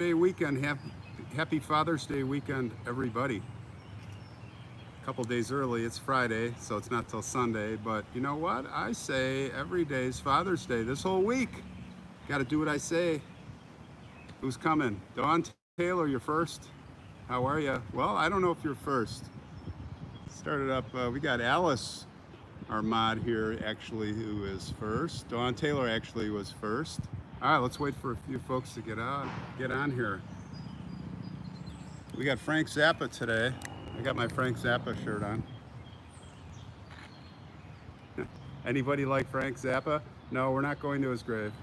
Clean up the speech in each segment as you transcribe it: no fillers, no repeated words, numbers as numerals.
Day weekend. Happy Father's Day weekend, everybody. A couple days early, it's Friday, so it's not till Sunday, but you know what? I say every day's Father's Day this whole week. Got to do what I say. Who's coming? Dawn Taylor, you're first. How are you? Well, I don't know if you're first. Started up, we got Alice, our mod here, actually, who is first. Dawn Taylor actually was first. All right, let's wait for a few folks to get on here. We got Frank Zappa today. I got my Frank Zappa shirt on. Anybody like Frank Zappa? No, we're not going to his grave.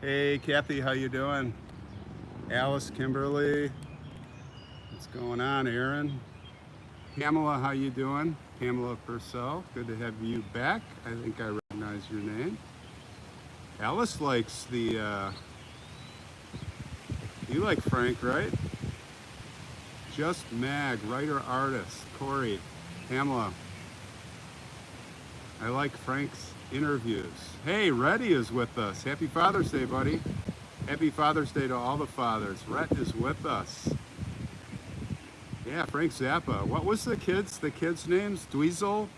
Hey, Kathy, how you doing? Alice, Kimberly, what's going on, Aaron? Pamela, how you doing? Pamela Purcell, good to have you back. I think I recognize your name. Alice likes the, you like Frank, right? Just Mag, writer, artist, Corey, Pamela. I like Frank's interviews. Hey, Reddy is with us. Happy Father's Day, buddy. Happy Father's Day to all the fathers. Rhett is with us. Yeah, Frank Zappa. What was the kids' names? Dweezil?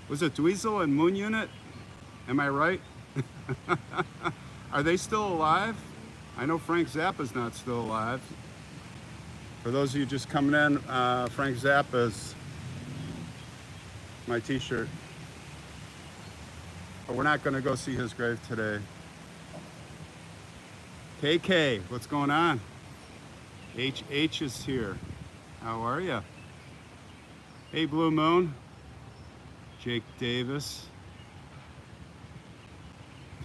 Was it Dweezil and Moon Unit? Am I right? Are they still alive? I know Frank Zappa's not still alive. For those of you just coming in, Frank Zappa's my t-shirt. But we're not gonna go see his grave today. KK, what's going on? HH is here. How are you? Hey, Blue Moon. Jake Davis.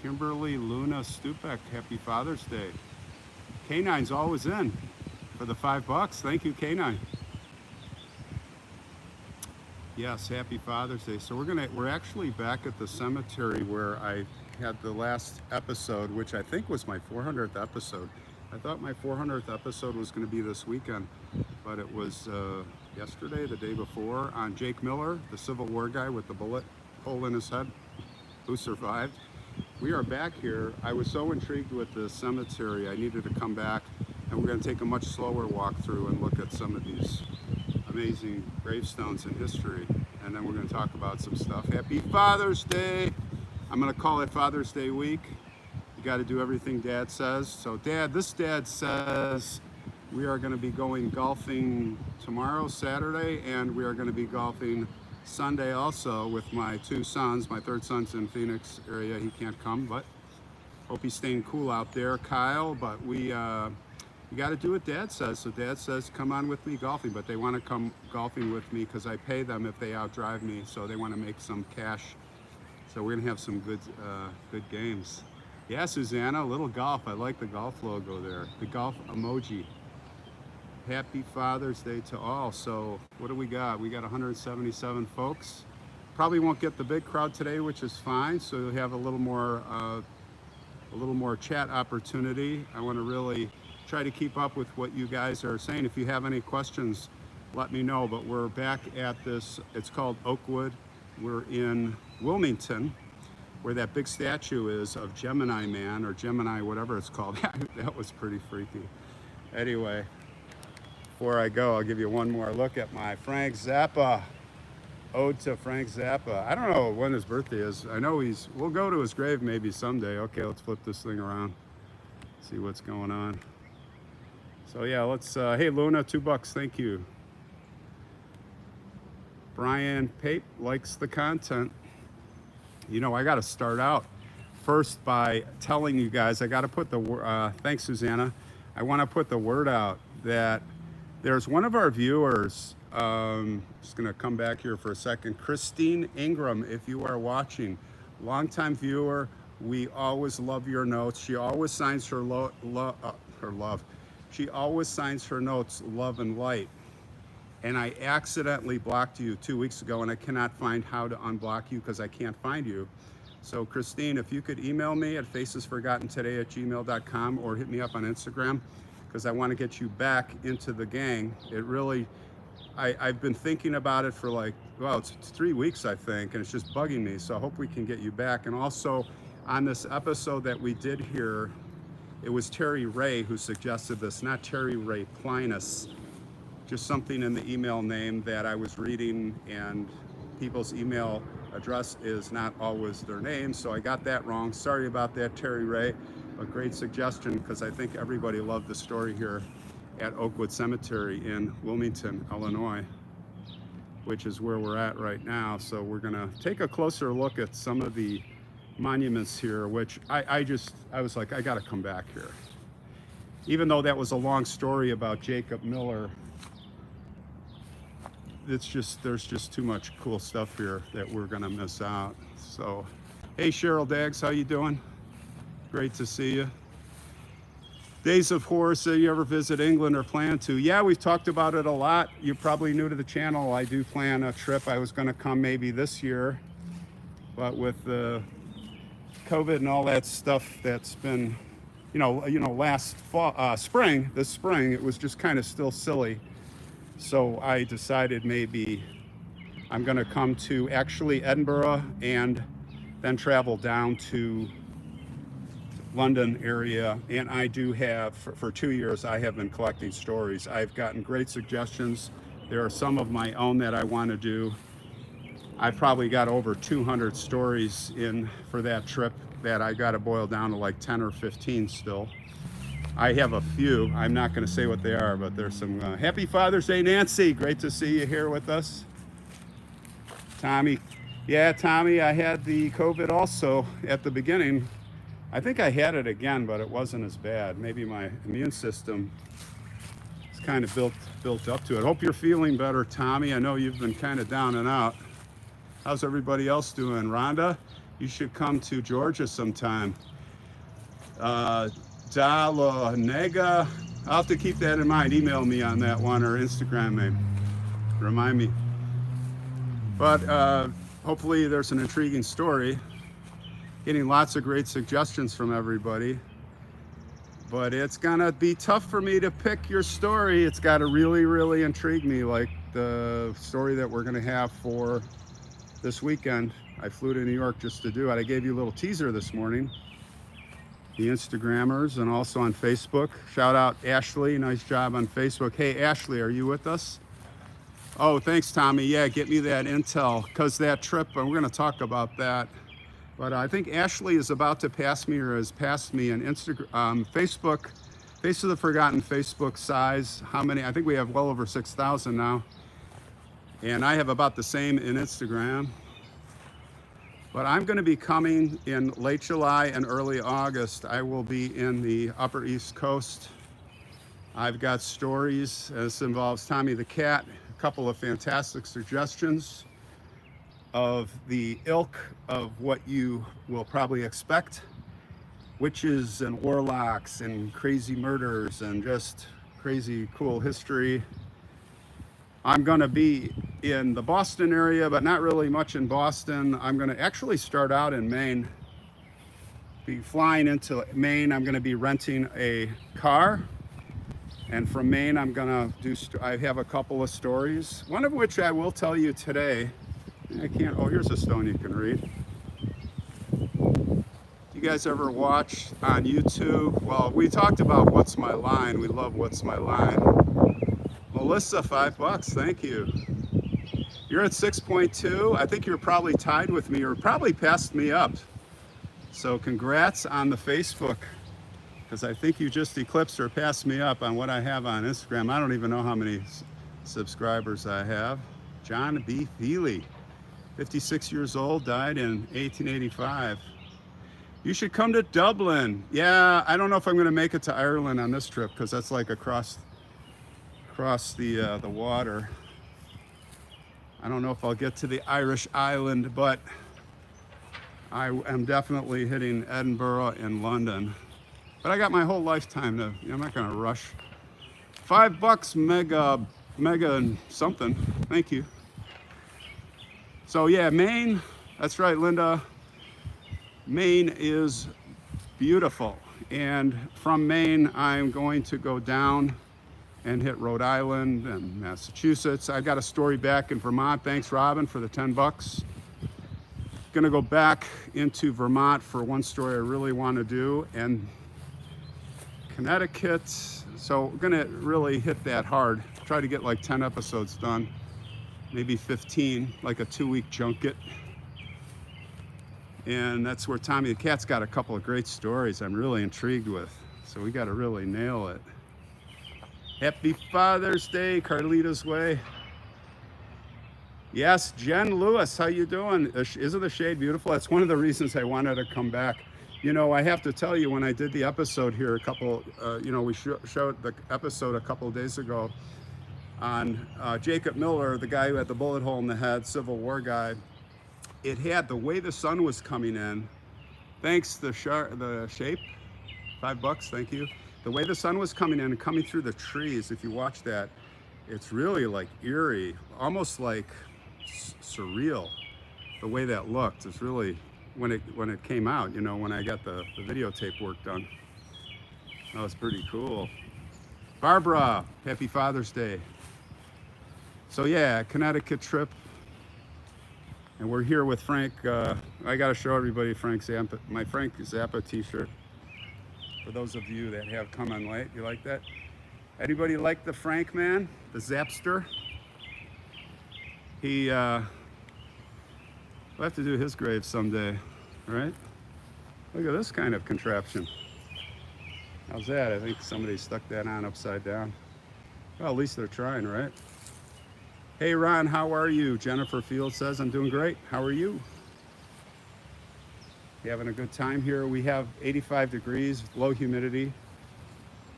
Kimberly Luna Stupek, happy Father's Day. K9's always in for the $5. Thank you, K9. Yes, happy Father's Day. So we're actually back at the cemetery where I had the last episode, which I think was my 400th episode. I thought my 400th episode was going to be this weekend, but it was yesterday, the day before, on Jake Miller, the Civil War guy with the bullet hole in his head, who survived. We are back here. I was so intrigued with the cemetery, I needed to come back, and we're going to take a much slower walk through and look at some of these amazing gravestones in history, and then we're going to talk about some stuff. Happy Father's Day! I'm going to call it Father's Day week. You got to do everything Dad says. So this dad says we are going to be going golfing tomorrow, Saturday, and we are going to be golfing Sunday also with my two sons. My third son's in Phoenix area. He can't come, but hope he's staying cool out there, Kyle. But you got to do what Dad says. So Dad says, come on with me golfing, but they want to come golfing with me because I pay them if they outdrive me. So they want to make some cash. So we're gonna have some good games. Yeah, Susanna, a little golf. I like the golf logo there. The golf emoji. Happy Father's Day to all. So what do we got? We got 177 folks. Probably won't get the big crowd today, which is fine. So you'll have a little more chat opportunity. I want to really try to keep up with what you guys are saying. If you have any questions, let me know. But we're back at this. It's called Oakwood. We're in Wilmington, where that big statue is of Gemini Man, or Gemini, whatever it's called. That was pretty freaky. Anyway, before I go, I'll give you one more look at my Frank Zappa, ode to Frank Zappa. I don't know when his birthday is. I know we'll go to his grave maybe someday. Okay, let's flip this thing around, see what's going on. So yeah, let's, hey Luna, $2, thank you. Brian Pape likes the content. You know, I got to start out first by telling you guys, I got to put the, thanks Susanna. I want to put the word out that there's one of our viewers, just going to come back here for a second, Christine Ingram, if you are watching, longtime viewer, we always love your notes. She always signs her love. She always signs her notes, love and light. And I accidentally blocked you 2 weeks ago, and I cannot find how to unblock you because I can't find you. So Christine, if you could email me at facesforgottentoday@gmail.com or hit me up on Instagram, because I want to get you back into the gang. It really, I've been thinking about it for like, well, it's 3 weeks, I think, and it's just bugging me. So I hope we can get you back. And also on this episode that we did here It was Terry Ray who suggested this, not Terry Ray Plinus. Just something in the email name that I was reading, and people's email address is not always their name, so I got that wrong. Sorry about that, Terry Ray. A great suggestion, because I think everybody loved the story here at Oakwood Cemetery in Wilmington, Illinois, which is where we're at right now. So we're gonna take a closer look at some of the monuments here, which I was like, I gotta come back here. Even though that was a long story about Jacob Miller, there's just too much cool stuff here that we're gonna miss out. So, hey Cheryl Daggs, how you doing? Great to see you. Days of Horror, so you ever visit England or plan to? Yeah, we've talked about it a lot. You're probably new to the channel. I do plan a trip. I was gonna come maybe this year, but with the COVID and all that stuff that's been, last fall, spring, this spring, it was just kind of still silly. So I decided maybe I'm gonna come to actually Edinburgh and then travel down to London area. And I do have, for 2 years, I have been collecting stories. I've gotten great suggestions. There are some of my own that I want to do. I've probably got over 200 stories in for that trip that I got to boil down to like 10 or 15 still. I have a few. I'm not going to say what they are, but there's some. Happy Father's Day, Nancy. Great to see you here with us. Tommy. Yeah, Tommy, I had the COVID also at the beginning. I think I had it again, but it wasn't as bad. Maybe my immune system is kind of built up to it. Hope you're feeling better, Tommy. I know you've been kind of down and out. How's everybody else doing? Rhonda, you should come to Georgia sometime. Dala Nega, I'll have to keep that in mind. Email me on that one or Instagram me. Remind me. But hopefully there's an intriguing story. Getting lots of great suggestions from everybody. But it's gonna be tough for me to pick your story. It's gotta really, really intrigue me, like the story that we're gonna have for this weekend. I flew to New York just to do it. I gave you a little teaser this morning. The Instagrammers and also on Facebook. Shout out Ashley, nice job on Facebook. Hey Ashley, are you with us? Oh, thanks Tommy. Yeah, get me that intel, because that trip, and we're gonna talk about that. But I think Ashley is about to pass me, or has passed me, an Instagram, Facebook, Face of the Forgotten Facebook size. How many? I think we have well over 6,000 now. And I have about the same in Instagram. But I'm going to be coming in late July and early August. I will be in the Upper East Coast. I've got stories. This involves Tommy the Cat, a couple of fantastic suggestions of the ilk of what you will probably expect. Witches and warlocks and crazy murders and just crazy cool history. I'm gonna be in the Boston area, but not really much in Boston. I'm gonna actually start out in Maine. Be flying into Maine. I'm gonna be renting a car. And from Maine, I'm gonna I have a couple of stories. One of which I will tell you today. I can't, oh, here's a stone you can read. You guys ever watch on YouTube? Well, we talked about What's My Line. We love What's My Line. Melissa, $5, thank you. You're at 6.2. I think you're probably tied with me or probably passed me up. So congrats on the Facebook, because I think you just eclipsed or passed me up on what I have on Instagram. I don't even know how many subscribers I have. John B. Feely. 56 years old, died in 1885. You should come to Dublin. Yeah, I don't know if I'm going to make it to Ireland on this trip, because that's like across the water. I don't know if I'll get to the Irish island, but I am definitely hitting Edinburgh and London. But I got my whole lifetime to, I'm not going to rush. $5, mega and something. Thank you. So yeah, Maine, that's right, Linda. Maine is beautiful. And from Maine, I'm going to go down and hit Rhode Island and Massachusetts. I got a story back in Vermont. Thanks, Robin, for the $10. Gonna go back into Vermont for one story I really want to do. And Connecticut. So we're gonna really hit that hard. Try to get like 10 episodes done, maybe 15, like a 2-week junket. And that's where Tommy the Cat's got a couple of great stories I'm really intrigued with. So we got to really nail it. Happy Father's Day, Carlita's Way. Yes, Jen Lewis, how you doing? Isn't the shade beautiful? That's one of the reasons I wanted to come back. You know, I have to tell you, when I did the episode here we showed the episode a couple of days ago on Jacob Miller, the guy who had the bullet hole in the head, Civil War guy. It had the way the sun was coming in. Thanks, the shape, $5, thank you. The way the sun was coming in and coming through the trees, if you watch that, it's really like eerie, almost like surreal, the way that looked. It's really, when it came out, you know, when I got the videotape work done. That was pretty cool. Barbara, happy Father's Day. So yeah, Connecticut trip. And we're here with Frank. I got to show everybody my Frank Zappa t-shirt. For those of you that have come on late, you like that? Anybody like the Frank man, the Zapster? We'll have to do his grave someday, right? Look at this kind of contraption. How's that? I think somebody stuck that on upside down. Well, at least they're trying, right? Hey Ron, how are you? Jennifer Field says, I'm doing great. How are you? You having a good time here? We have 85 degrees, low humidity.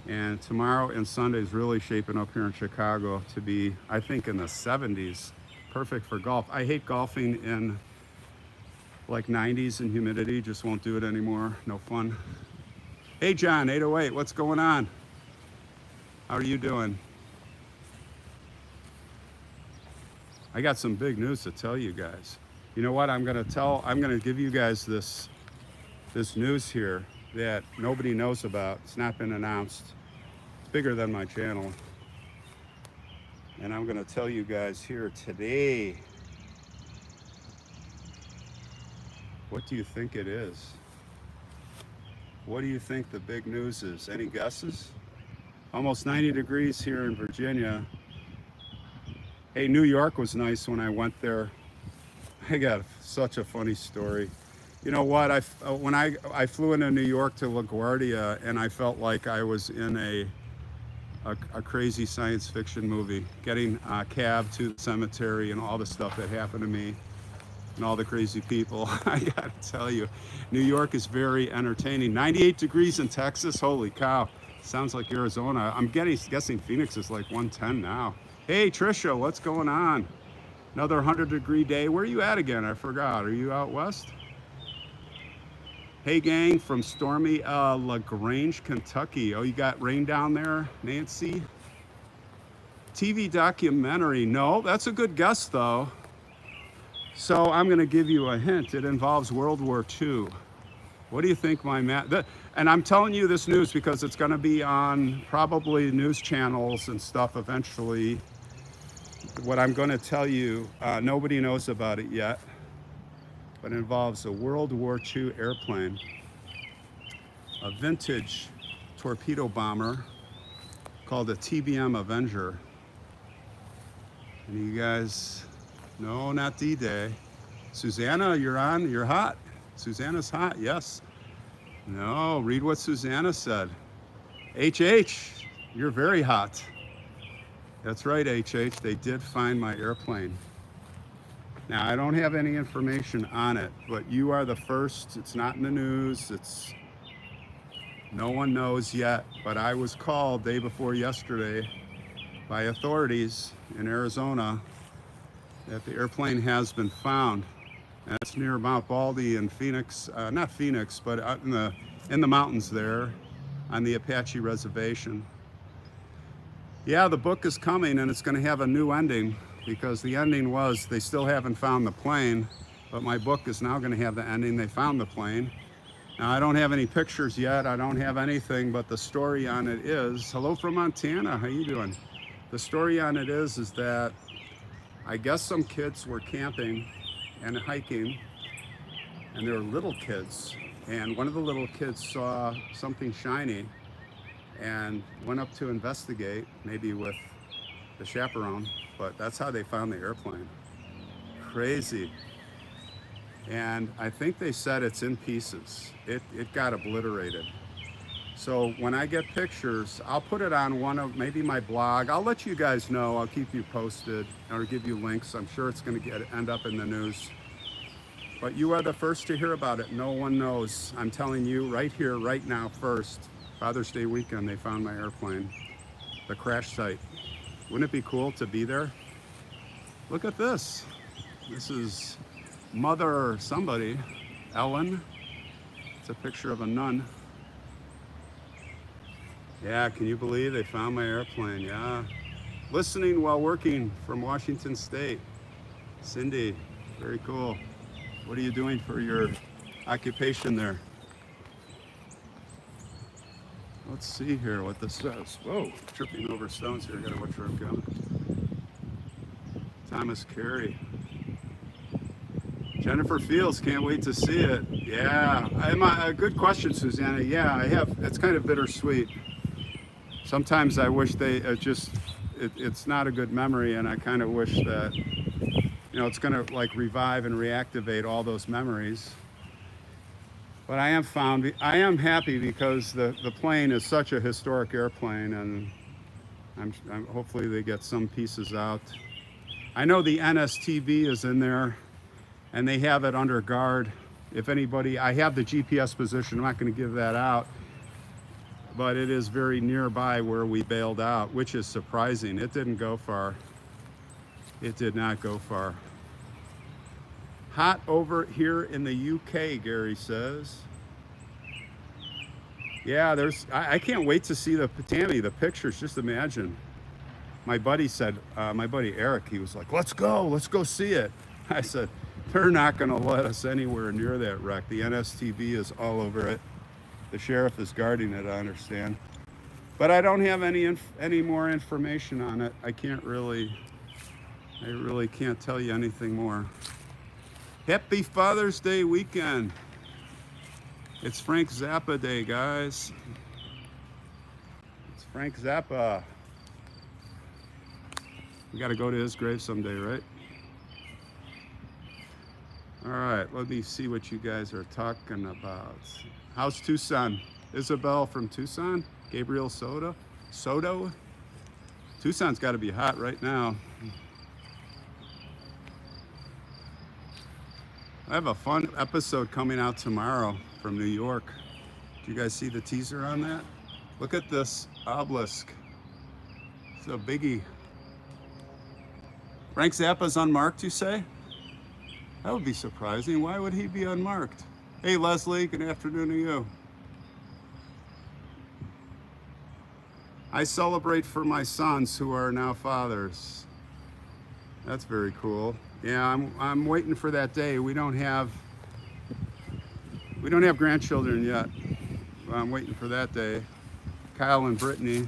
And tomorrow and Sunday is really shaping up here in Chicago to be, I think, in the 70s. Perfect for golf. I hate golfing in like 90s and humidity. Just won't do it anymore. No fun. Hey John, 808, what's going on? How are you doing? I got some big news to tell you guys. You know what? I'm gonna give you guys this news here that nobody knows about. It's not been announced. It's bigger than my channel. And I'm gonna tell you guys here today. What do you think it is? What do you think the big news is? Any guesses? Almost 90 degrees here in Virginia. Hey, New York was nice when I went there. I got such a funny story. You know what? When I flew into New York to LaGuardia, and I felt like I was in a crazy science fiction movie, getting a cab to the cemetery and all the stuff that happened to me and all the crazy people. I gotta tell you, New York is very entertaining. 98 degrees in Texas, holy cow. Sounds like Arizona. I'm guessing Phoenix is like 110 now. Hey Trisha, what's going on? Another 100-degree day. Where are you at again? I forgot. Are you out west? Hey gang, from stormy LaGrange, Kentucky. Oh, you got rain down there, Nancy? TV documentary. No, that's a good guess though. So I'm gonna give you a hint. It involves World War II. What do you think, and I'm telling you this news because it's gonna be on probably news channels and stuff eventually. What I'm gonna tell you, nobody knows about it yet, but it involves a World War II airplane, a vintage torpedo bomber called a TBM Avenger. And you guys, no, not D-Day. Susanna, you're on, you're hot. Susanna's hot, yes. No, read what Susanna said. HH, you're very hot. That's right, HH, they did find my airplane. Now, I don't have any information on it, but you are the first. It's not in the news. No one knows yet, but I was called day before yesterday by authorities in Arizona that the airplane has been found. That's near Mount Baldy in Phoenix, not Phoenix, but out in the mountains there on the Apache reservation. Yeah, the book is coming and it's going to have a new ending, because the ending was they still haven't found the plane, but my book is now going to have the ending they found the plane. Now, I don't have any pictures yet. I don't have anything, but the story on it is, hello from Montana, how you doing? The story on it is that I guess some kids were camping and hiking, and they were little kids, and one of the little kids saw something shiny, and went up to investigate, maybe with the chaperone, but that's how they found the airplane. Crazy. And I think they said it's in pieces. It got obliterated. So when I get pictures, I'll put it on one of maybe my blog. I'll let you guys know. I'll keep you posted or give you links. I'm sure it's going to end up in the news. But you are the first to hear about it. No one knows. I'm telling you right here, right now, first. Father's Day weekend, they found my airplane, the crash site. Wouldn't it be cool to be there? Look at this. This is Mother somebody, Ellen. It's a picture of a nun. Yeah, can you believe they found my airplane? Yeah. Listening while working from Washington State. Cindy, very cool. What are you doing for your occupation there? Let's see here what this says. Whoa, tripping over stones here. I gotta watch where I'm going. Thomas Carey. Jennifer Fields, can't wait to see it. Yeah, a good question, Susanna. Yeah, I have. It's kind of bittersweet. Sometimes I wish it's not a good memory, and I kind of wish that, it's gonna like revive and reactivate all those memories. But I am happy because the plane is such a historic airplane, and I'm hopefully they get some pieces out. I know the NSTV is in there, and they have it under guard. If anybody, I have the GPS position. I'm not going to give that out, but it is very nearby where we bailed out, which is surprising. It didn't go far. It did not go far. Hot over here in the UK, Gary says. Yeah, I can't wait to see the the pictures. Just imagine. My buddy said, my buddy Eric, he was like, let's go see it. I said, they're not gonna let us anywhere near that wreck. The NSTV is all over it. The sheriff is guarding it, I understand. But I don't have any more information on it. I really can't tell you anything more. Happy Father's Day weekend. It's Frank Zappa Day, guys. It's Frank Zappa. We got to go to his grave someday, right? All right, let me see what you guys are talking about. How's Tucson? Isabel from Tucson? Gabriel Soto? Tucson's got to be hot right now. I have a fun episode coming out tomorrow from New York. Do you guys see the teaser on that? Look at this obelisk. It's a biggie. Frank Zappa's unmarked, you say? That would be surprising. Why would he be unmarked? Hey, Leslie, good afternoon to you. I celebrate for my sons who are now fathers. That's very cool. Yeah, I'm waiting for that day. We don't have grandchildren yet. I'm waiting for that day. Kyle and Brittany,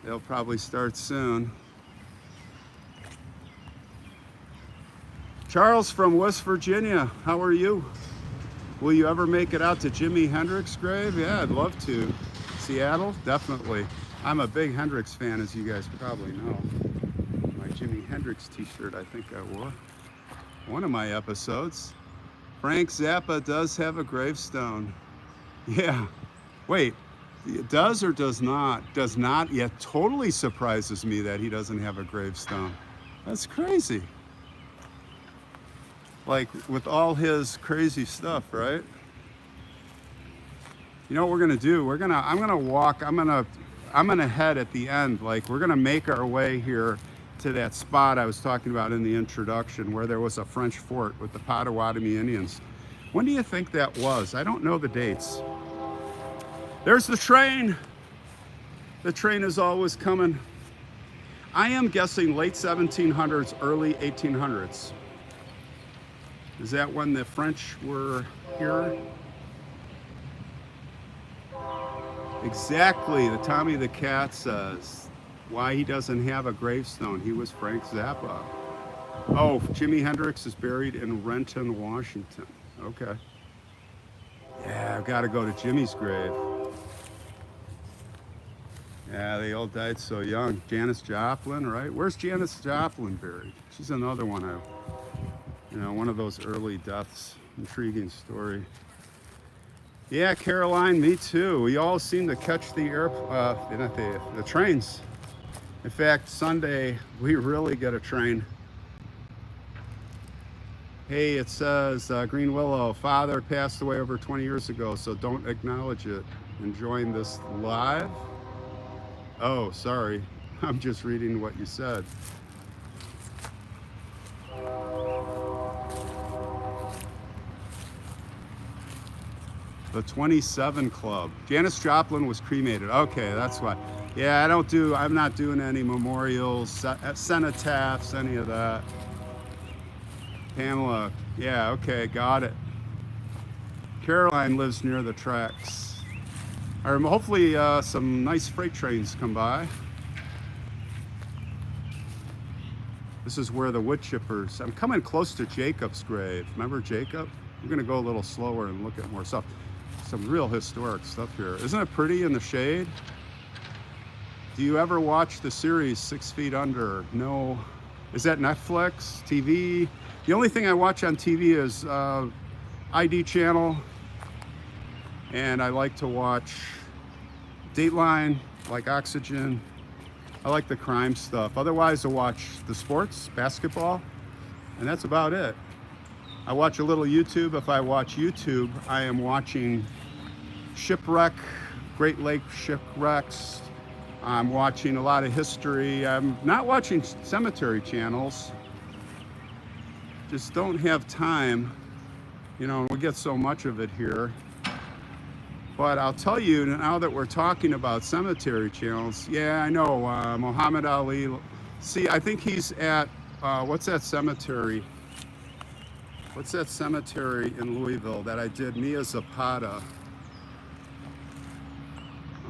they'll probably start soon. Charles from West Virginia, how are you? Will you ever make it out to Jimi Hendrix' grave? Yeah, I'd love to. Seattle? Definitely. I'm a big Hendrix fan, as you guys probably know. My Jimi Hendrix t-shirt I think I wore one of my episodes. Frank Zappa does have a gravestone. Yeah. Wait, it does or does not? Does not? Yeah, totally surprises me that he doesn't have a gravestone. That's crazy. Like with all his crazy stuff, right? You know what we're gonna do? I'm gonna head at the end. Like we're gonna make our way here to that spot I was talking about in the introduction where there was a French fort with the Potawatomi Indians. When do you think that was? I don't know the dates. There's the train. The train is always coming. I am guessing late 1700s, early 1800s. Is that when the French were here? Exactly, the Tommy the Cat says. Why he doesn't have a gravestone. He was Frank Zappa. Oh, Jimi Hendrix is buried in Renton, Washington. Okay. Yeah, I've got to go to Jimmy's grave. Yeah, they all died so young. Janis Joplin, right? Where's Janis Joplin buried? She's another one one of those early deaths. Intriguing story. Yeah, Caroline, me too. We all seem to catch the trains. In fact, Sunday we really get a train. Hey, it says Green Willow, father passed away over 20 years ago, so don't acknowledge it. Enjoying this live? Oh, sorry. I'm just reading what you said. The 27 Club. Janis Joplin was cremated. Okay, that's why. Yeah, I'm not doing any memorials, cenotaphs, any of that. Pamela, yeah, okay, got it. Caroline lives near the tracks. Hopefully some nice freight trains come by. This is where the wood chippers, I'm coming close to Jacob's grave. Remember Jacob? We're gonna go a little slower and look at more stuff. Some real historic stuff here. Isn't it pretty in the shade? Do you ever watch the series 6 Feet Under? No. Is that Netflix, TV? The only thing I watch on TV is ID channel, and I like to watch Dateline, like Oxygen. I like the crime stuff. Otherwise, I watch the sports, basketball, and that's about it. I watch a little YouTube. If I watch YouTube, I am watching shipwreck, Great Lake shipwrecks. I'm watching a lot of history. I'm not watching cemetery channels. Just don't have time. We get so much of it here. But I'll tell you, now that we're talking about cemetery channels, yeah, I know, Muhammad Ali. See, I think he's at, what's that cemetery? What's that cemetery in Louisville that I did? Mia Zapata.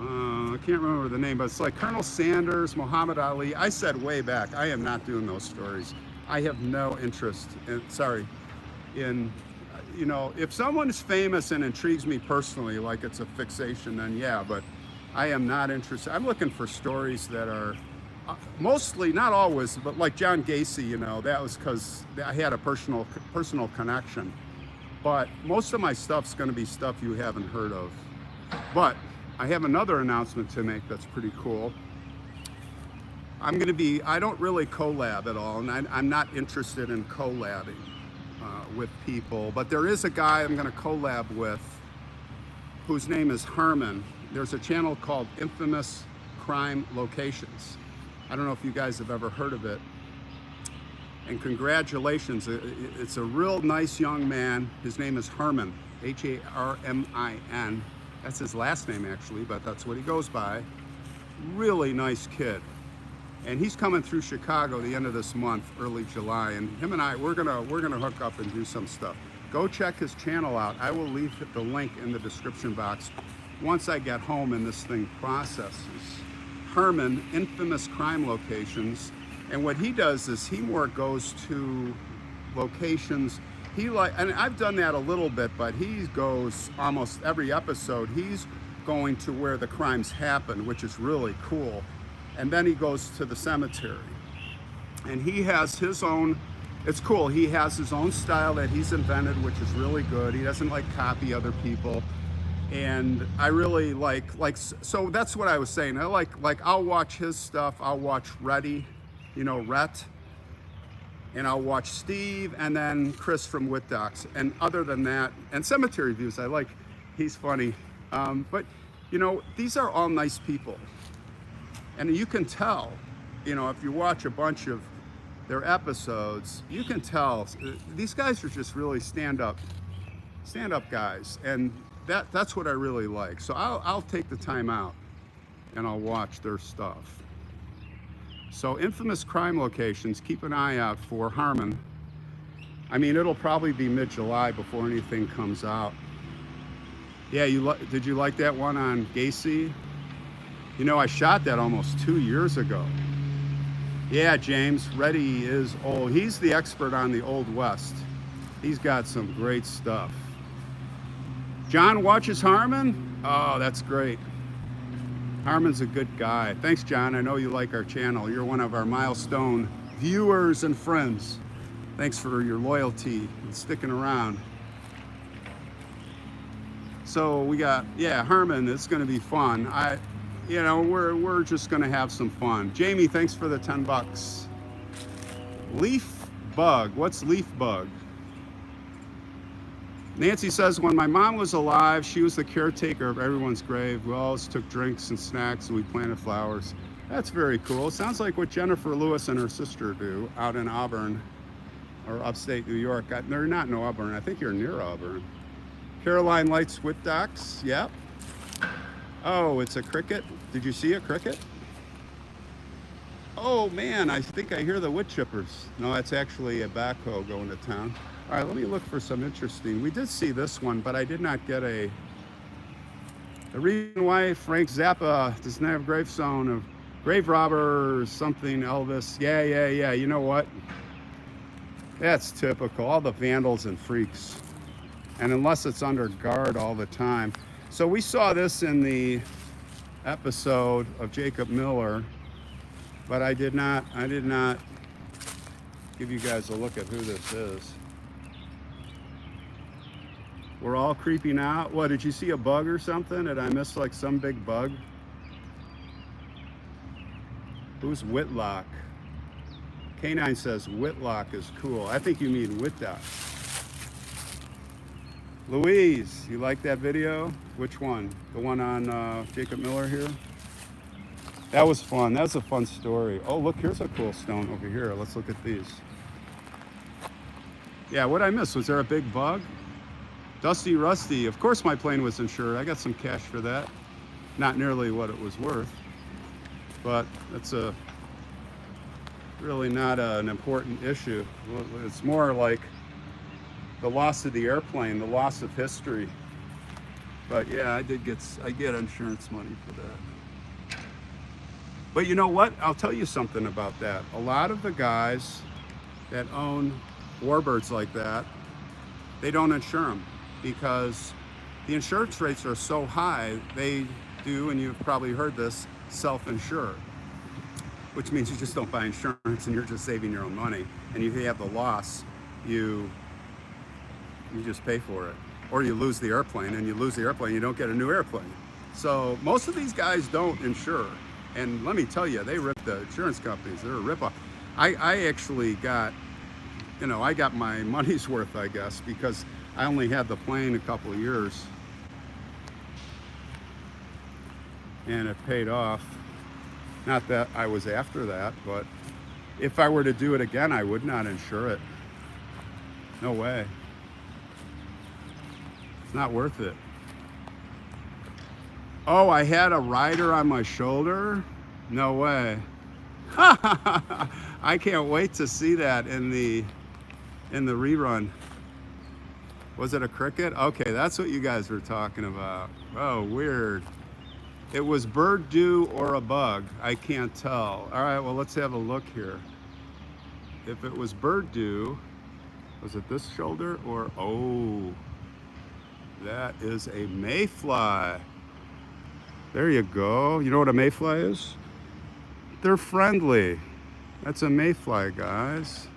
I can't remember the name, but it's like Colonel Sanders, Muhammad Ali. I said way back, I am not doing those stories. I have no interest in, if someone is famous and intrigues me personally, like it's a fixation, then yeah, but I am not interested. I'm looking for stories that are mostly, not always, but like John Gacy, that was because I had a personal connection. But most of my stuff's going to be stuff you haven't heard of. But I have another announcement to make that's pretty cool. I don't really collab at all, and I'm not interested in collabing with people, but there is a guy I'm going to collab with whose name is Harmin. There's a channel called Infamous Crime Locations. I don't know if you guys have ever heard of it. And congratulations, it's a real nice young man. His name is Harmin, Harmin. That's his last name actually, but that's what he goes by. Really nice kid. And he's coming through Chicago the end of this month, early July, and him and I, we're gonna hook up and do some stuff. Go check his channel out. I will leave the link in the description box once I get home and this thing processes. Harmin, Infamous Crime Locations, and what he does is he more goes to locations. And I've done that a little bit, but he goes almost every episode. He's going to where the crimes happen, which is really cool. And then he goes to the cemetery. And he has his own, it's cool, he has his own style that he's invented, which is really good. He doesn't copy other people. And I really so that's what I was saying. I I'll watch his stuff. I'll watch Rhet, and I'll watch Steve, and then Chris from Wit Docs. And other than that, and Cemetery Views, he's funny. But these are all nice people. And you can tell, if you watch a bunch of their episodes, you can tell these guys are just really stand-up guys. And that's what I really like. So I'll take the time out and I'll watch their stuff. So Infamous Crime Locations, keep an eye out for Harmin. It'll probably be mid-July before anything comes out. Yeah, did you like that one on Gacy? I shot that almost 2 years ago. Yeah, James, Reddy is old. He's the expert on the Old West. He's got some great stuff. John watches Harmin? Oh, that's great. Harmin's a good guy. Thanks, John. I know you like our channel. You're one of our milestone viewers and friends. Thanks for your loyalty and sticking around. So we got, yeah, Harmin, it's going to be fun. You know, we're just going to have some fun. Jamie, thanks for the 10 bucks. Leaf bug. What's leaf bug? Nancy says, when my mom was alive, she was the caretaker of everyone's grave. We always took drinks and snacks and we planted flowers. That's very cool. It sounds like what Jennifer Lewis and her sister do out in Auburn or upstate New York. They're not in Auburn. I think you're near Auburn. Caroline Lights Whitdocks. Yep. Oh, it's a cricket. Did you see a cricket? Oh man, I think I hear the wood chippers. No, that's actually a backhoe going to town. All right, let me look for some interesting. We did see this one, but I did not get the reason why Frank Zappa does not have gravestone of grave robber or something, Elvis. Yeah. You know what? That's typical. All the vandals and freaks. And unless it's under guard all the time. So we saw this in the episode of Jacob Miller, but I did not give you guys a look at who this is. We're all creeping out. What, did you see a bug or something? Did I miss like some big bug? Who's Whitlock? K9 says Whitlock is cool. I think you mean Whitlock. Louise, you like that video? Which one? The one on Jacob Miller here? That was fun. That was a fun story. Oh, look, here's a cool stone over here. Let's look at these. Yeah, what I missed? Was there a big bug? Dusty Rusty. Of course my plane was insured. I got some cash for that. Not nearly what it was worth. But that's really not an important issue. It's more like the loss of the airplane, the loss of history. But yeah, I get insurance money for that. But you know what? I'll tell you something about that. A lot of the guys that own warbirds like that, they don't insure them because the insurance rates are so high. They do, and you've probably heard this, self-insure, which means you just don't buy insurance and you're just saving your own money. And if you have the loss, you just pay for it. Or you lose the airplane, and you lose the airplane, you don't get a new airplane. So most of these guys don't insure. And let me tell you, they rip the insurance companies. They're a ripoff. I actually got, I got my money's worth, I guess, because I only had the plane a couple of years. And it paid off. Not that I was after that, but if I were to do it again, I would not insure it. No way. It's not worth it. Oh, I had a rider on my shoulder? No way. I can't wait to see that in the rerun. Was it a cricket? Okay, that's what you guys were talking about. Oh, weird. It was bird dew or a bug. I can't tell. All right, well, let's have a look here. If it was bird dew, was it this shoulder or, oh, that is a mayfly. There you go. You know what a mayfly is? They're friendly. That's a mayfly, guys.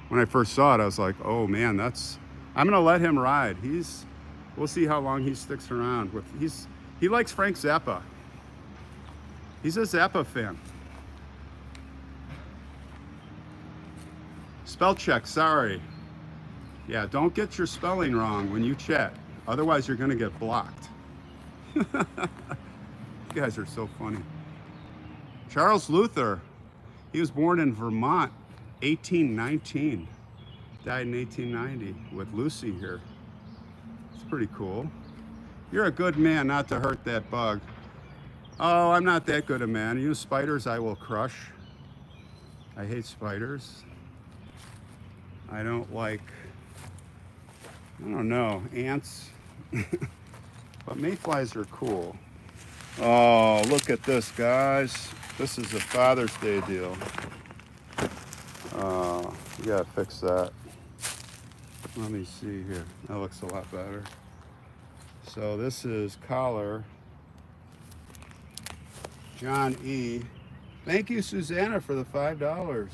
When I first saw it, I was like, oh man, I'm gonna let him ride. We'll see how long he sticks around with. He likes Frank Zappa. He's a Zappa fan. Spell check, sorry. Yeah, don't get your spelling wrong when you chat. Otherwise, you're gonna get blocked. You guys are so funny. Charles Luther, he was born in Vermont, 1819. Died in 1890 with Lucy here. It's pretty cool. You're a good man not to hurt that bug. Oh, I'm not that good a man. You know, spiders I will crush. I hate spiders. I don't know, ants. But mayflies are cool. Oh, look at this, guys. This is a Father's Day deal. We gotta fix that. Let me see here. That looks a lot better. So this is collar John E. Thank you, Susanna, for the $5.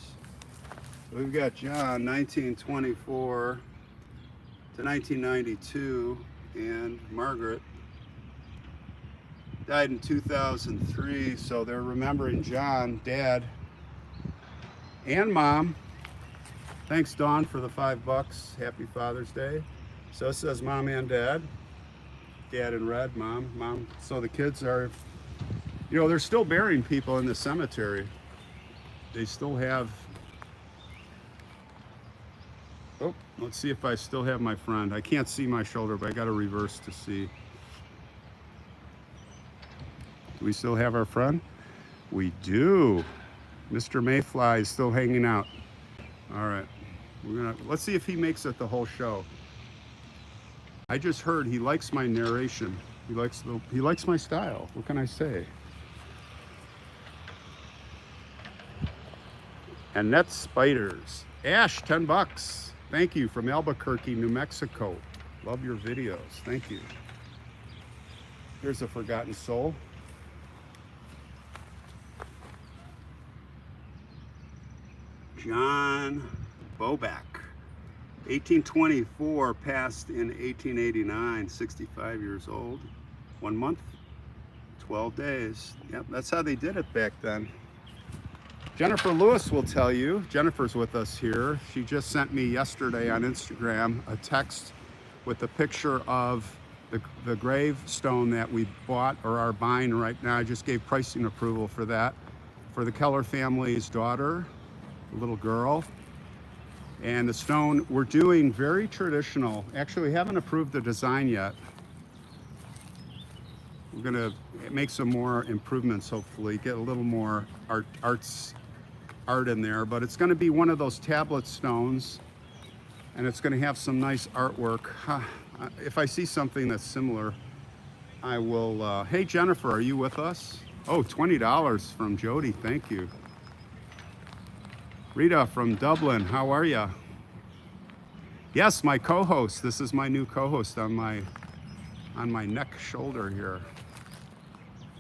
We've got John, 1924 to 1992, and Margaret died in 2003, so they're remembering John, Dad, and Mom. Thanks, Dawn, for the $5. Happy Father's Day. So it says Mom and Dad. Dad in red, Mom. So the kids are, you know, they're still burying people in the cemetery. They still have, oh, let's see if I still have my friend. I can't see my shoulder, but I got to reverse to see. Do we still have our friend? We do. Mr. Mayfly is still hanging out. All right, let's see if he makes it the whole show. I just heard he likes my narration. He likes my style. What can I say? And net spiders. Ash, $10. Thank you, from Albuquerque, New Mexico. Love your videos. Thank you. Here's a forgotten soul. John Boback, 1824, passed in 1889, 65 years old. 1 month, 12 days. Yep, that's how they did it back then. Jennifer Lewis will tell you. Jennifer's with us here. She just sent me yesterday on Instagram a text with a picture of the gravestone that we bought or are buying right now. I just gave pricing approval for that, for the Keller family's daughter, a little girl. And the stone, we're doing very traditional. Actually, we haven't approved the design yet. We're gonna make some more improvements, hopefully, get a little more art in there, but it's gonna be one of those tablet stones, and it's gonna have some nice artwork. If I see something that's similar, I will, hey Jennifer, are you with us? Oh, $20 from Jody, thank you. Rita from Dublin, how are ya? Yes, my co-host. This is my new co-host on my neck shoulder here.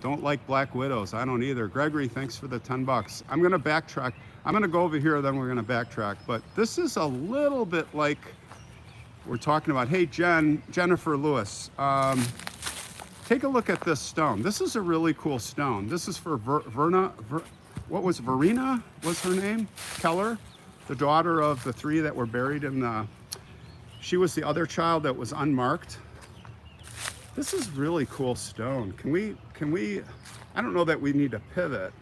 Don't like black widows. I don't either. Gregory, thanks for the $10. I'm gonna backtrack. I'm gonna go over here, then we're gonna backtrack. But this is a little bit like we're talking about. Hey, Jennifer Lewis, take a look at this stone. This is a really cool stone. This is for Verena was her name? Keller, the daughter of the three that were buried in the, she was the other child that was unmarked. This is really cool stone. Can we, I don't know that we need to pivot,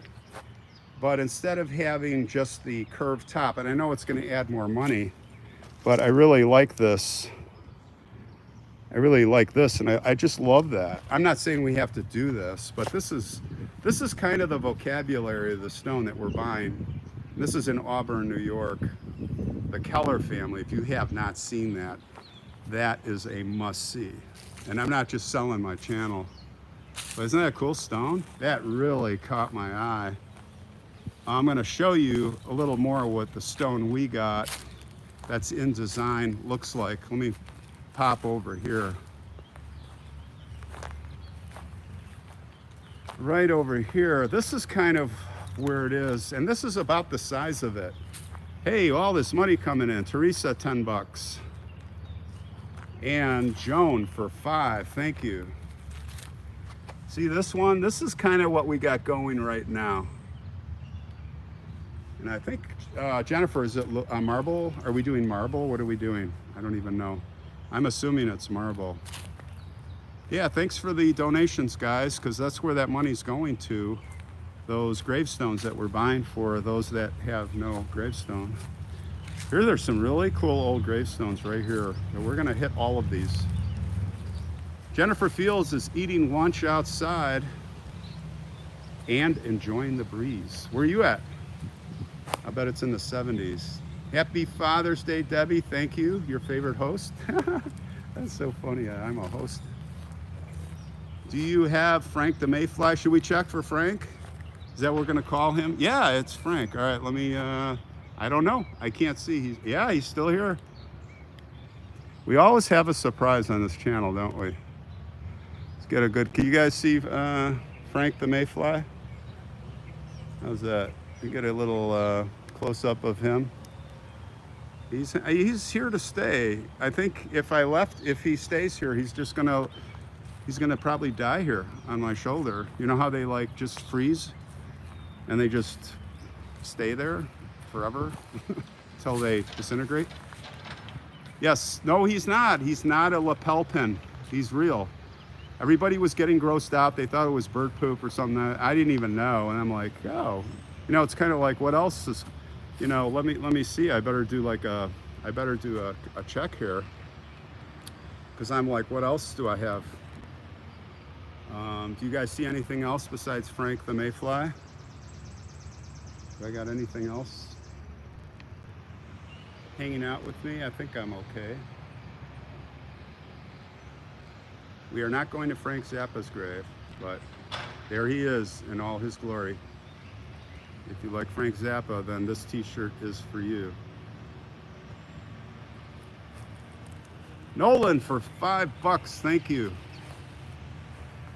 but instead of having just the curved top, and I know it's gonna add more money, but I really like this. And I just love that. I'm not saying we have to do this, but this is kind of the vocabulary of the stone that we're buying. This is in Auburn, New York. The Keller family, if you have not seen that, that is a must-see. And I'm not just selling my channel, but isn't that a cool stone? That really caught my eye. I'm gonna show you a little more what the stone we got that's in design looks like. Let me pop over here. Right over here, this is kind of where it is, and this is about the size of it. Hey, all this money coming in. Teresa, $10. And Joan for $5, thank you. See this one? This is kind of what we got going right now. And I think, Jennifer, is it marble? Are we doing marble? What are we doing? I don't even know. I'm assuming it's marble. Yeah, thanks for the donations, guys, because that's where that money's going to. Those gravestones that we're buying for those that have no gravestone. Here, there's some really cool old gravestones right here. And we're gonna hit all of these. Jennifer Fields is eating lunch outside and enjoying the breeze. Where are you at? I bet it's in the 70s. Happy Father's Day, Debbie. Thank you. Your favorite host. That's so funny. I'm a host. Do you have Frank the Mayfly? Should we check for Frank? Is that what we're going to call him? Yeah, it's Frank. All right, let me, I don't know. I can't see. He's still here. We always have a surprise on this channel, don't we? Let's get a good, can you guys see Frank the Mayfly? How's that? We get a little close-up of him. He's here to stay. I think if he stays here, he's gonna probably die here on my shoulder. You know how they like just freeze and they just stay there forever until they disintegrate? Yes, no, he's not. He's not a lapel pin. He's real. Everybody was getting grossed out. They thought it was bird poop or something. I didn't even know. And I'm like, oh, you know, it's kind of like, what else is, you know, let me see. I better do a check here. Because I'm like, what else do I have? Do you guys see anything else besides Frank the Mayfly? Do I got anything else hanging out with me? I think I'm okay. We are not going to Frank Zappa's grave, but there he is in all his glory. If you like Frank Zappa, then this t-shirt is for you. Nolan for $5, thank you.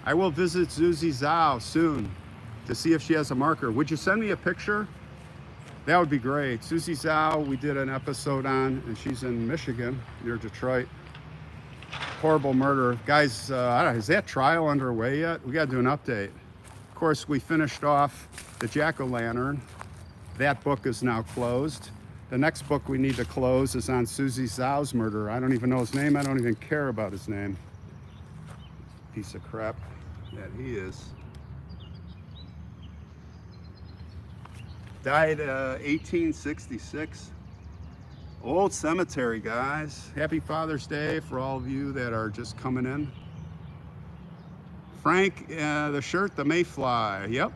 I will visit Zuzi Zhao soon to see if she has a marker. Would you send me a picture? That would be great. Zuzi Zhao, we did an episode on, and she's in Michigan, near Detroit. Horrible murder. Guys, I don't know, is that trial underway yet? We gotta do an update. Of course, we finished off the Jack-O-Lantern. That book is now closed. The next book we need to close is on Zuzi Zhao's murder. I don't even know his name. I don't even care about his name. Piece of crap that he is. Died 1866. Old cemetery, guys. Happy Father's Day for all of you that are just coming in. Frank, the shirt, the Mayfly. Yep.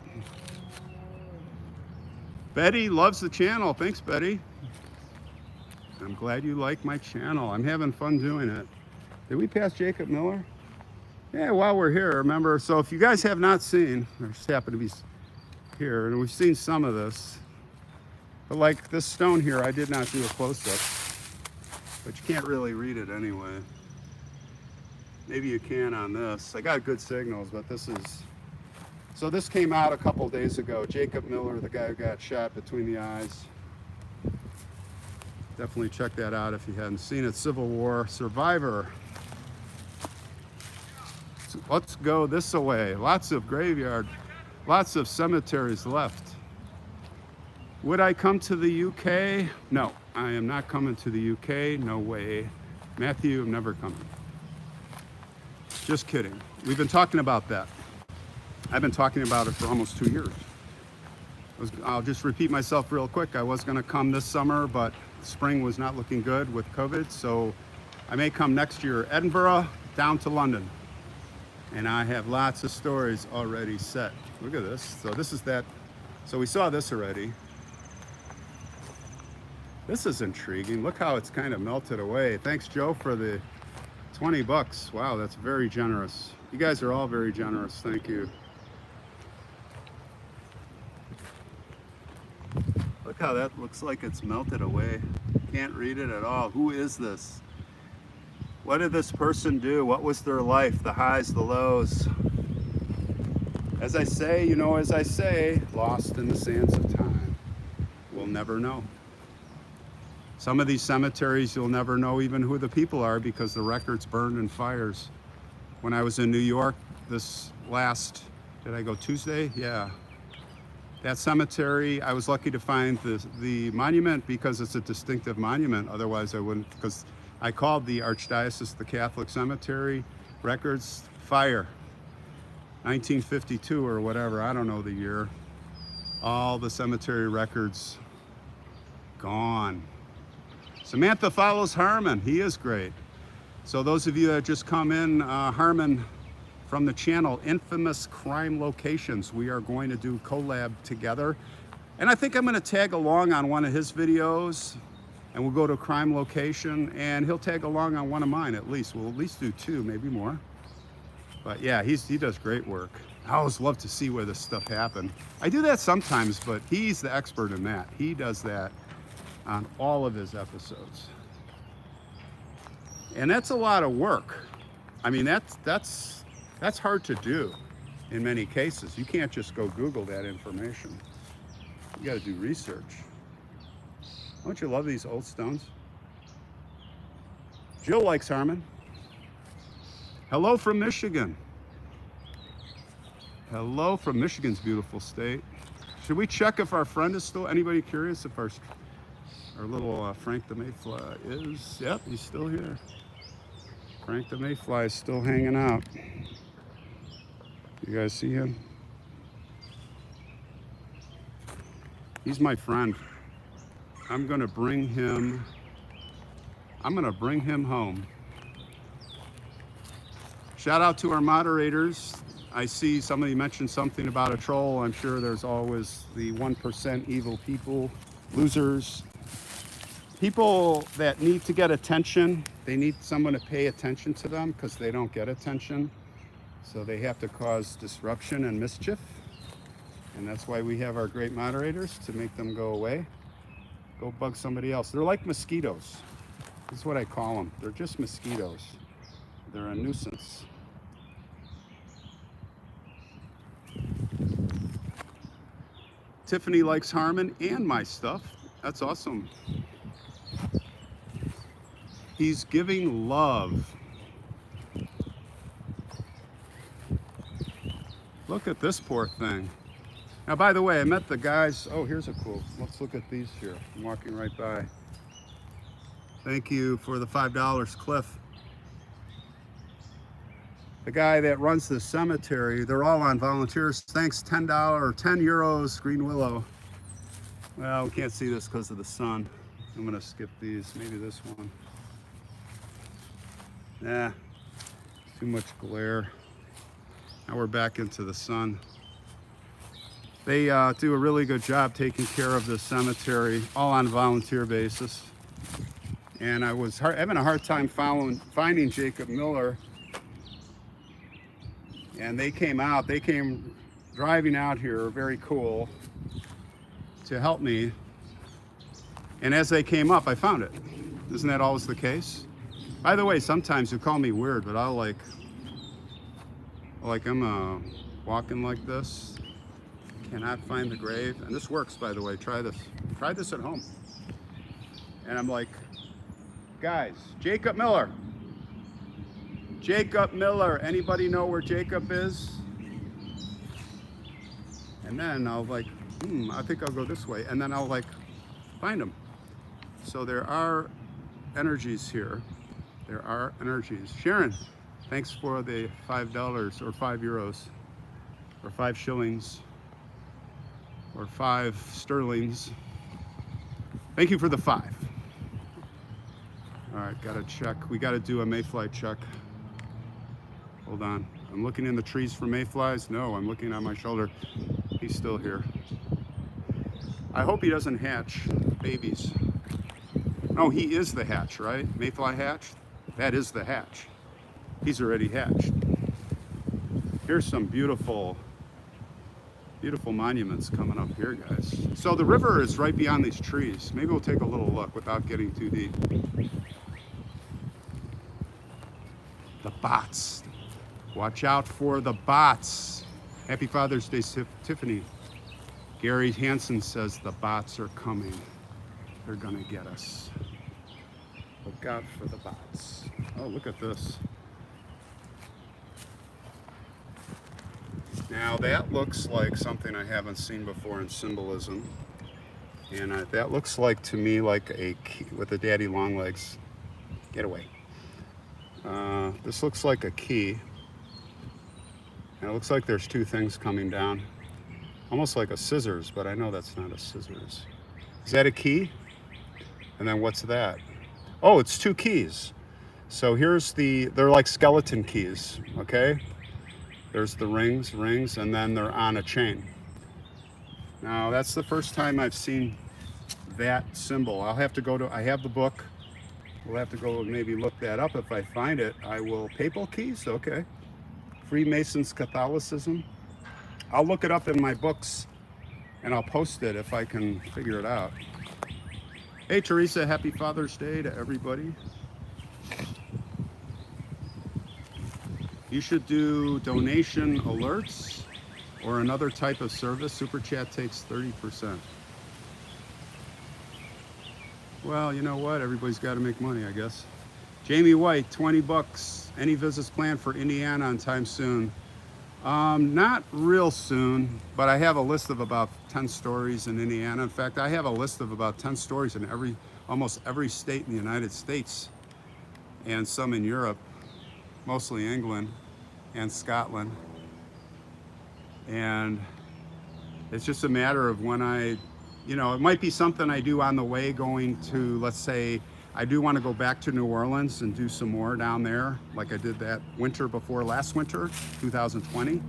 Betty loves the channel. Thanks, Betty. I'm glad you like my channel. I'm having fun doing it. Did we pass Jacob Miller? Yeah, while we're here, remember, so if you guys have not seen, I just happen to be here, and we've seen some of this, but like this stone here, I did not do a close-up, but you can't really read it anyway. Maybe you can on this. I got good signals, but this is, so this came out a couple days ago. Jacob Miller, the guy who got shot between the eyes. Definitely check that out if you hadn't seen it. Civil War survivor. So let's go this way. Lots of graveyard, lots of cemeteries left. Would I come to the UK? No, I am not coming to the UK. No way. Matthew, I'm never coming. Just kidding. We've been talking about that. I've been talking about it for almost 2 years. I'll just repeat myself real quick. I was going to come this summer, but spring was not looking good with COVID, so I may come next year. Edinburgh down to London. And I have lots of stories already set. Look at this. So this is that. So we saw this already. This is intriguing. Look how it's kind of melted away. Thanks, Joe, for the $20. Wow, that's very generous. You guys are all very generous. Thank you. Look how that looks like it's melted away. Can't read it at all. Who is this? What did this person do? What was their life? The highs, the lows. As I say, you know, as I say, lost in the sands of time. We'll never know. Some of these cemeteries, you'll never know even who the people are because the records burned in fires. When I was in New York this last, did I go Tuesday? Yeah. That cemetery, I was lucky to find the monument because it's a distinctive monument. Otherwise I wouldn't, because I called the Archdiocese, the Catholic Cemetery records, fire. 1952 or whatever, I don't know the year. All the cemetery records gone. Samantha follows Harmin, he is great. So those of you that just come in, Harmin from the channel, Infamous Crime Locations, we are going to do collab together. And I think I'm gonna tag along on one of his videos and we'll go to a crime location and he'll tag along on one of mine at least. We'll at least do 2, maybe more. But yeah, he does great work. I always love to see where this stuff happened. I do that sometimes, but he's the expert in that. He does that on all of his episodes. And that's a lot of work. I mean, that's hard to do in many cases. You can't just go Google that information. You got to do research. Don't you love these old stones? Jill likes Harmin. Hello from Michigan. Hello from Michigan's beautiful state. Should we check if our friend is still, anybody curious if our little Frank the Mayfly is? Yep, he's still here. Frank the Mayfly is still hanging out. You guys see him? He's my friend. I'm gonna bring him home. Shout out to our moderators. I see somebody mentioned something about a troll. I'm sure there's always the 1% evil people, losers. People that need to get attention. They need someone to pay attention to them because they don't get attention. So they have to cause disruption and mischief. And that's why we have our great moderators, to make them go away. Go bug somebody else. They're like mosquitoes. This is what I call them. They're just mosquitoes. They're a nuisance. Tiffany likes Harmin and my stuff. That's awesome. He's giving love. Look at this poor thing. Now, by the way, I met the guys. Oh, here's a cool. Let's look at these here. I'm walking right by. Thank you for the $5, Cliff. The guy that runs the cemetery, they're all on volunteers. Thanks, $10 or 10 euros, Green Willow. Well, we can't see this because of the sun. I'm gonna skip these, maybe this one. Nah, too much glare. Now we're back into the sun. They do a really good job taking care of the cemetery, all on a volunteer basis. And I was having a hard time finding Jacob Miller. And they came driving out here, very cool, to help me. And as they came up, I found it. Isn't that always the case? By the way, sometimes you call me weird, but I'll like I'm walking like this, cannot find the grave. And this works, by the way, try this. Try this at home. And I'm like, guys, Jacob Miller. Jacob Miller, anybody know where Jacob is? And then I'll like, I think I'll go this way. And then I'll like find him. So there are energies here. There are energies. Sharon, thanks for the $5 or 5 euros or 5 shillings or 5 sterlings. Thank you for the 5. All right, gotta check. We gotta do a mayfly check. Hold on. I'm looking in the trees for mayflies. No, I'm looking on my shoulder. He's still here. I hope he doesn't hatch babies. No, he is the hatch, right? Mayfly hatch? That is the hatch. He's already hatched. Here's some beautiful, beautiful monuments coming up here, guys. So the river is right beyond these trees. Maybe we'll take a little look without getting too deep. The bots. Watch out for the bots. Happy Father's Day, Tiffany. Gary Hansen says the bots are coming. They're gonna get us. Look out for the bots. Oh, look at this. Now that looks like something I haven't seen before in symbolism. And that looks like, to me, like a key with a daddy long legs. Get away. This looks like a key. And it looks like there's 2 things coming down. Almost like a scissors, but I know that's not a scissors. Is that a key? And then what's that? Oh, it's 2 keys. So here's they're like skeleton keys, okay? There's the rings, and then they're on a chain. Now, that's the first time I've seen that symbol. I'll have to go to, I have the book. We'll have to go and maybe look that up. If I find it, I will. Papal keys, okay. Freemasons, Catholicism. I'll look it up in my books and I'll post it if I can figure it out. Hey, Teresa, happy Father's Day to everybody. You should do donation alerts or another type of service. Super Chat takes 30%. Well, you know what? Everybody's got to make money, I guess. Jamie White, 20 bucks. Any visits planned for Indiana anytime soon? Not real soon, but I have a list of about 10 stories in Indiana. In fact, I have a list of about 10 stories in almost every state in the United States and some in Europe, mostly England and Scotland. And it's just a matter of when it might be something I do on the way going to, let's say, I do want to go back to New Orleans and do some more down there, like I did that winter before last winter, 2020.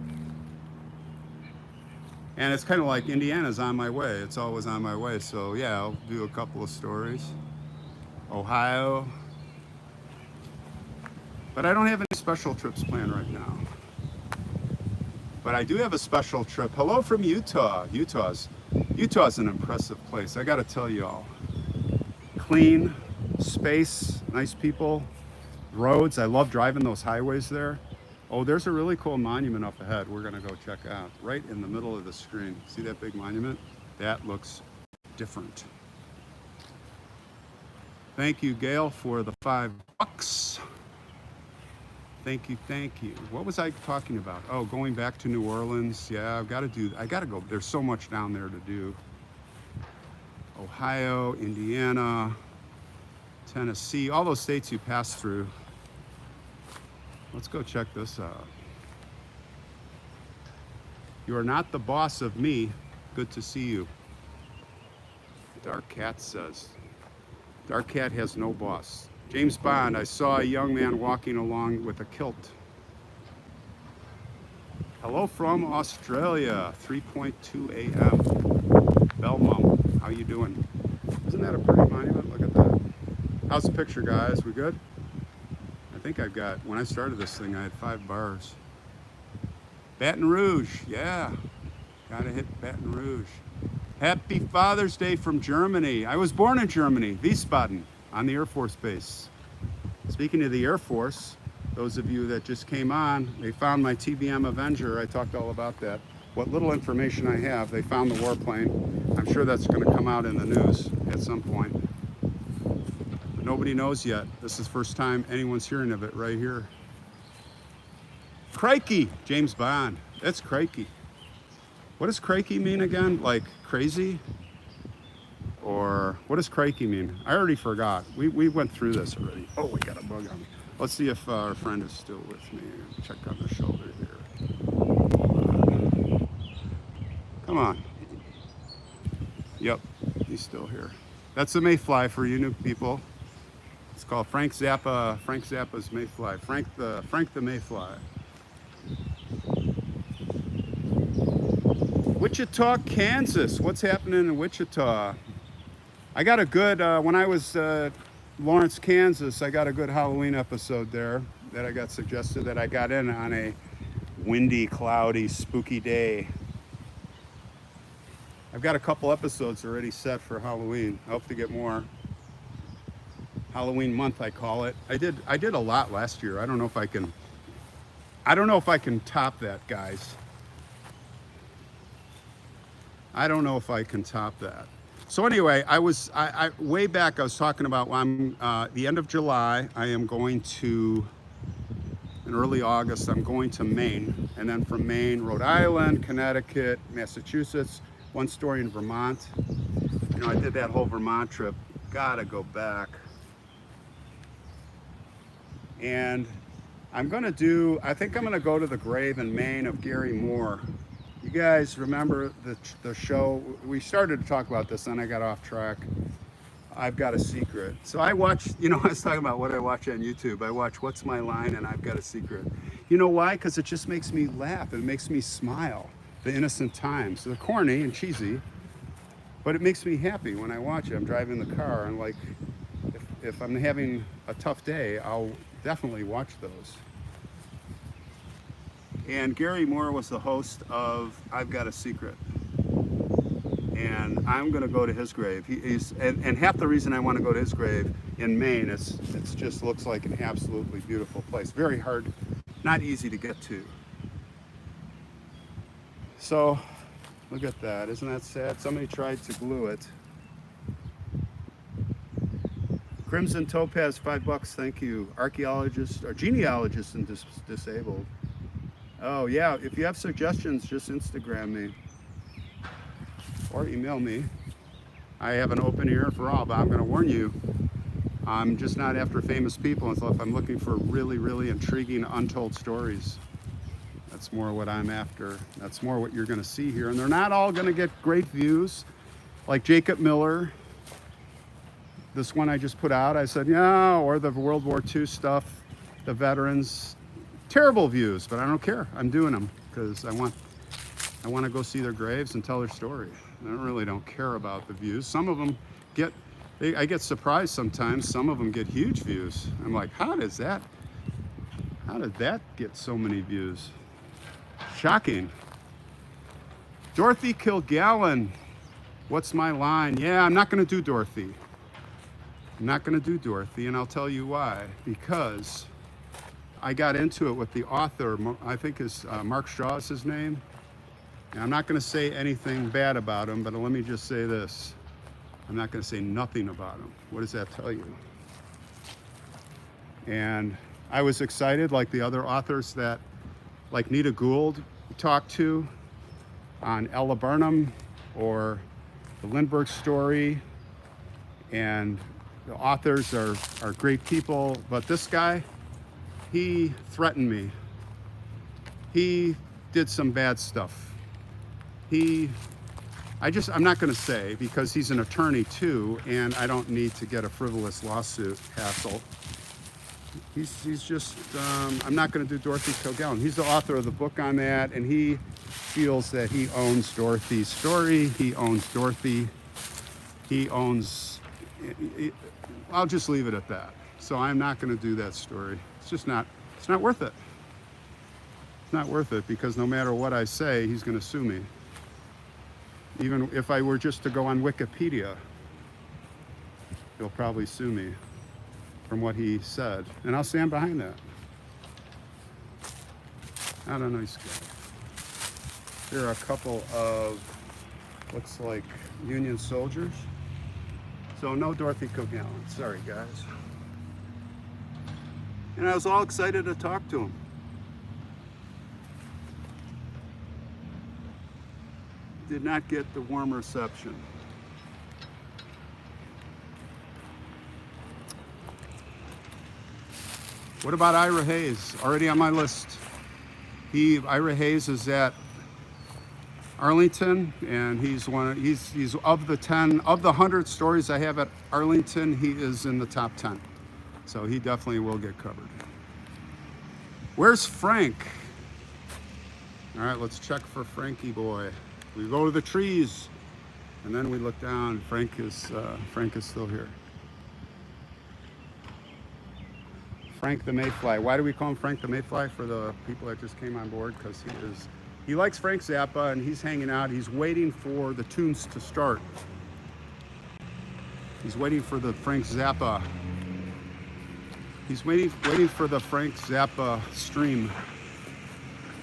And it's kind of like Indiana's on my way. It's always on my way. So yeah, I'll do a couple of stories. Ohio. But I don't have any special trips planned right now. But I do have a special trip. Hello from Utah. Utah's an impressive place. I got to tell y'all. Clean space, nice people, roads. I love driving those highways there. Oh, there's a really cool monument up ahead we're gonna go check out, right in the middle of the screen. See that big monument? That looks different. Thank you, Gail, for the $5. Thank you, thank you. What was I talking about? Oh, going back to New Orleans. Yeah, I gotta go. There's so much down there to do. Ohio, Indiana, Tennessee, all those states you pass through. Let's go check this out. You are not the boss of me. Good to see you. Dark Cat says. Dark Cat has no boss. James Bond, I saw a young man walking along with a kilt. Hello from Australia, 3:2 a.m. Belmont, how you doing? Isn't that a pretty monument? Look at that. How's the picture, guys? We good? I think I've got, when I started this thing, I had 5 bars. Baton Rouge, yeah. Gotta hit Baton Rouge. Happy Father's Day from Germany. I was born in Germany, Wiesbaden, on the Air Force Base. Speaking of the Air Force, those of you that just came on, they found my TBM Avenger. I talked all about that. What little information I have, they found the warplane. I'm sure that's gonna come out in the news at some point. But nobody knows yet. This is the first time anyone's hearing of it right here. Crikey, James Bond. That's crikey. What does crikey mean again? Like crazy? Or what does crikey mean? I already forgot. We went through this already. Oh, we got a bug on me. Let's see if our friend is still with me. Check on the shoulder here. Come on. Yep, he's still here. That's a mayfly for you new people. It's called Frank Zappa. Frank Zappa's mayfly. Frank the mayfly. Wichita, Kansas. What's happening in Wichita? I got a good, when I was Lawrence, Kansas, I got a good Halloween episode there that I got suggested that I got in on a windy, cloudy, spooky day. I've got a couple episodes already set for Halloween. I hope to get more. Halloween month, I call it. I did a lot last year. I don't know if I can top that, guys. I don't know if I can top that. So anyway, I way back I was talking about the end of July, I am going to, in early August, I'm going to Maine. And then from Maine, Rhode Island, Connecticut, Massachusetts, one story in Vermont. You know, I did that whole Vermont trip. Gotta go back. And I think I'm gonna go to the grave in Maine of Gary Moore. You guys remember the show? We started to talk about this, and I got off track. I've Got a Secret. So I watch, I was talking about what I watch on YouTube. I watch What's My Line and I've Got a Secret. You know why? Because it just makes me laugh. It makes me smile. The innocent times. They're corny and cheesy, but it makes me happy when I watch it. I'm driving the car, and like, if I'm having a tough day, I'll definitely watch those. And Gary Moore was the host of I've Got a Secret. And I'm gonna go to his grave. And half the reason I want to go to his grave in Maine is it just looks like an absolutely beautiful place. Very hard, not easy to get to. So, look at that. Isn't that sad? Somebody tried to glue it. Crimson Topaz, $5, thank you. Archaeologist or genealogist and disabled. Oh yeah, if you have suggestions, just Instagram me or email me. I have an open ear for all, but I'm gonna warn you, I'm just not after famous people and stuff. I'm looking for really, really intriguing, untold stories. That's more what I'm after. That's more what you're gonna see here. And they're not all gonna get great views. Like Jacob Miller, this one I just put out, I said, yeah, or the World War II stuff, the veterans, terrible views, but I don't care. I'm doing them because I want to go see their graves and tell their story. I really don't care about the views. Some of them get, I get surprised sometimes. Some of them get huge views. I'm like, how did that get so many views? Shocking. Dorothy Kilgallen, what's my line? Yeah, I'm not going to do Dorothy. I'm not going to do Dorothy, and I'll tell you why. Because I got into it with the author, I think is Mark Straw is his name. And I'm not going to say anything bad about him, but let me just say this. I'm not going to say nothing about him. What does that tell you? And I was excited, like the other authors that, like Nita Gould talked to on Ella Burnham or the Lindbergh story, and the authors are great people, but this guy, he threatened me. He did some bad stuff. I'm not going to say because he's an attorney too, and I don't need to get a frivolous lawsuit hassle. He's just, I'm not going to do Dorothy Kilgallen. He's the author of the book on that, and he feels that he owns Dorothy's story. He owns Dorothy. He owns, I'll just leave it at that. So I'm not going to do that story. It's just not, it's not worth it. It's not worth it because no matter what I say, he's going to sue me. Even if I were just to go on Wikipedia, he'll probably sue me from what he said. And I'll stand behind that. Not a nice guy. There are a couple of, looks like Union soldiers. So no Dorothy Kilgallen, sorry guys. And I was all excited to talk to him. Did not get the warm reception. What about Ira Hayes? Already on my list. Ira Hayes is at Arlington, and he's of the 100 stories I have at Arlington, he is in the top 10. So he definitely will get covered. Where's Frank? All right, let's check for Frankie boy. We go to the trees, and then we look down. Frank is still here. Frank the Mayfly. Why do we call him Frank the Mayfly for the people that just came on board? Because he likes Frank Zappa, and he's hanging out. He's waiting for the tunes to start. He's waiting for the Frank Zappa. He's waiting for the Frank Zappa stream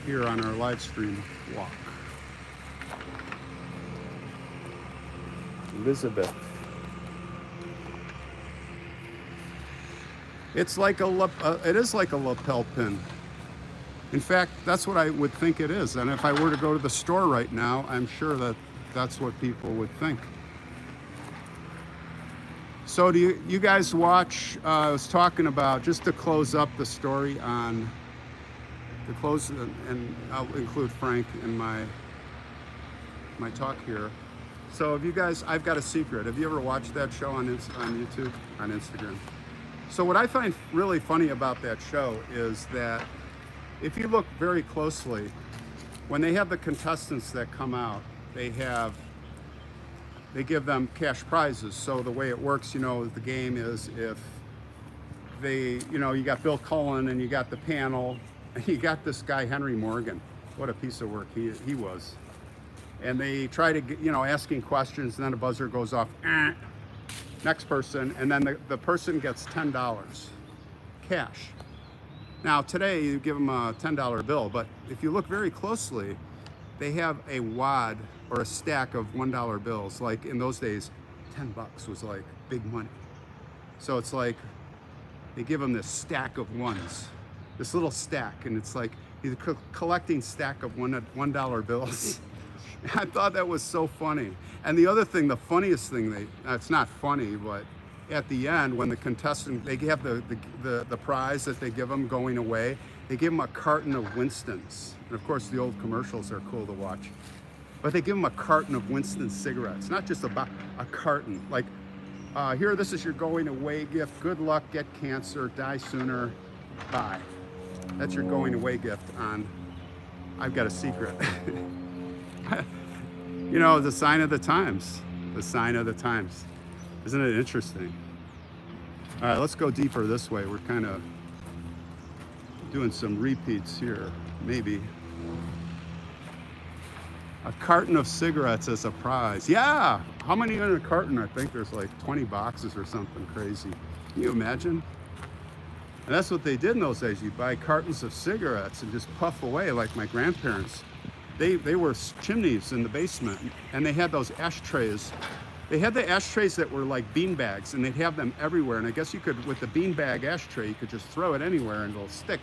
here on our live stream walk. Elizabeth. It is like a lapel pin. In fact, that's what I would think it is. And if I were to go to the store right now, I'm sure that that's what people would think. So do you guys watch, I was talking about, just to close up the story on, and I'll include Frank in my talk here. So if you guys, I've got a secret. Have you ever watched that show on YouTube, on Instagram? So what I find really funny about that show is that if you look very closely, when they have the contestants that come out, they give them cash prizes. So the way it works, the game is if you got Bill Cullen and you got the panel, and you got this guy, Henry Morgan. What a piece of work he was. And they try to get, asking questions, and then a buzzer goes off, next person, and then the person gets $10 cash. Now today you give them a $10 bill, but if you look very closely, they have a wad or a stack of $1 bills. Like in those days, $10 was like big money. So it's like they give them this stack of ones, this little stack, and it's like he's collecting stack of $1 bills. I thought that was so funny. And the other thing, the funniest thing, it's not funny, but at the end, when the contestant, they have the prize that they give them going away, they give them a carton of Winston's. And of course, the old commercials are cool to watch. But they give them a carton of Winston cigarettes, not just a carton. Like, here, this is your going away gift. Good luck, get cancer, die sooner, bye. That's your going away gift on I've Got a Secret. You know, the sign of the times. The sign of the times. Isn't it interesting? All right, let's go deeper this way. We're kind of doing some repeats here, maybe. A carton of cigarettes as a prize. Yeah, how many in a carton? I think there's like 20 boxes or something crazy. Can you imagine? And that's what they did in those days. You buy cartons of cigarettes and just puff away like my grandparents. They were chimneys in the basement, and they had those ashtrays. They had the ashtrays that were like bean bags, and they'd have them everywhere. And I guess you could, with the bean bag ashtray, you could just throw it anywhere and it'll stick.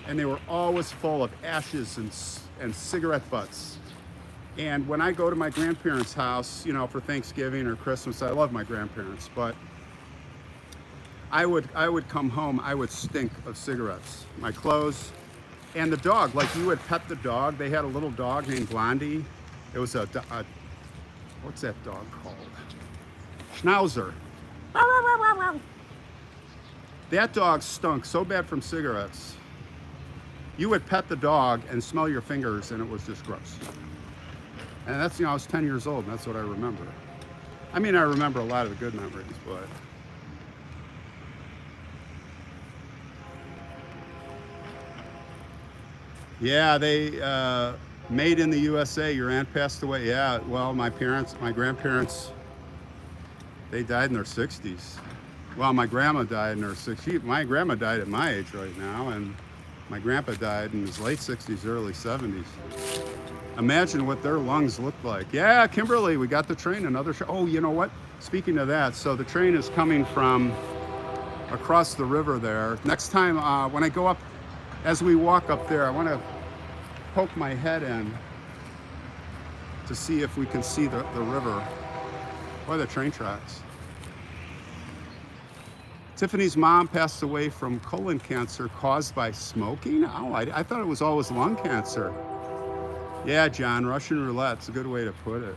And they were always full of ashes and cigarette butts. And when I go to my grandparents' house, you know, for Thanksgiving or Christmas, I love my grandparents, but I would come home, I would stink of cigarettes. My clothes, and the dog, like you would pet the dog. They had a little dog named Blondie. It was a what's that dog called? Schnauzer. That dog stunk so bad from cigarettes. You would pet the dog and smell your fingers, and it was just gross. And that's, you know, I was 10 years old, and that's what I remember. I mean, I remember a lot of the good memories, but yeah, they made in the USA. Your aunt passed away. Yeah, well, my grandparents, they died in their 60s. Well, my grandma died in her 60s. My grandma died at my age right now, and my grandpa died in his late 60s, early 70s. Imagine what their lungs looked like. Yeah, Kimberly, we got the train, another show. Oh, you know what? Speaking of that, so the train is coming from across the river there. Next time, when I go up, as we walk up there, I want to poke my head in to see if we can see the river or the train tracks. Tiffany's mom passed away from colon cancer caused by smoking. Oh, I thought it was always lung cancer. Yeah, John, Russian roulette's a good way to put it.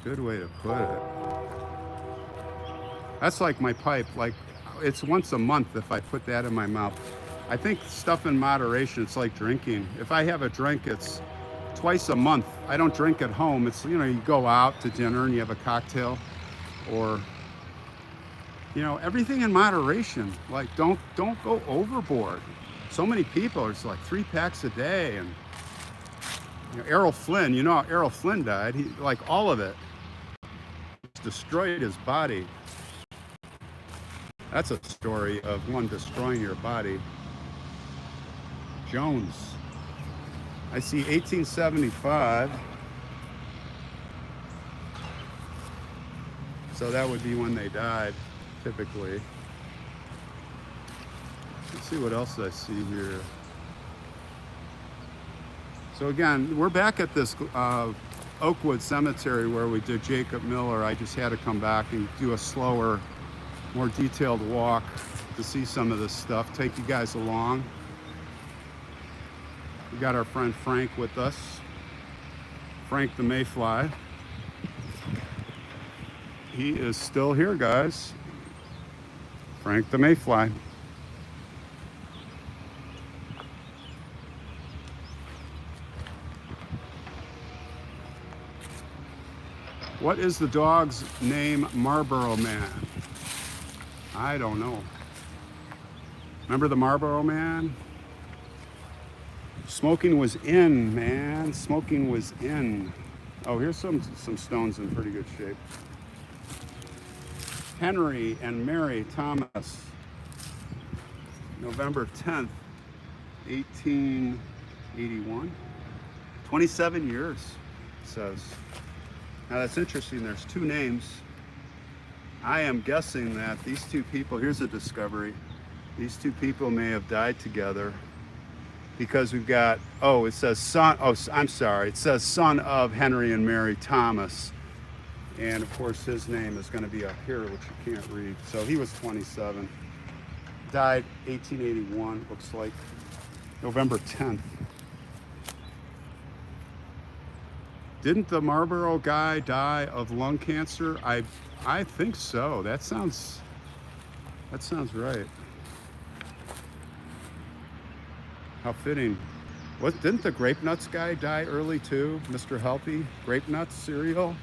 Good way to put it. That's like my pipe. Like, it's once a month if I put that in my mouth. I think stuff in moderation, it's like drinking. If I have a drink, it's twice a month. I don't drink at home. It's, you know, you go out to dinner and you have a cocktail, or, you know, everything in moderation. Like, don't go overboard. So many people, it's like 3 packs a day. And you know, Errol Flynn, you know how Errol Flynn died? He, like, all of it destroyed his body. That's a story of one destroying your body. Jones. I see 1875. So that would be when they died, typically. Let's see what else I see here. So again, we're back at this Oakwood Cemetery where we did Jacob Miller. I just had to come back and do a slower, more detailed walk to see some of this stuff, take you guys along. We got our friend Frank with us, Frank the Mayfly. He is still here, guys. Frank the Mayfly. What is the dog's name? Marlboro Man. I don't know. Remember the Marlboro Man? Smoking was in, man. Smoking was in. Oh, here's some stones in pretty good shape. Henry and Mary Thomas, November 10th, 1881. 27 years, it says. Now that's interesting. There's 2 names. I am guessing that these two people, here's a discovery, these two people may have died together, because we've got, oh, it says son, oh, I'm sorry, it says son of Henry and Mary Thomas. And of course his name is going to be up here, which you can't read. So he was 27. Died 1881, looks like November 10th. Didn't the Marlboro guy die of lung cancer? I think so. That sounds right. How fitting. What, didn't the Grape Nuts guy die early too? Mr. Healthy, Grape Nuts cereal?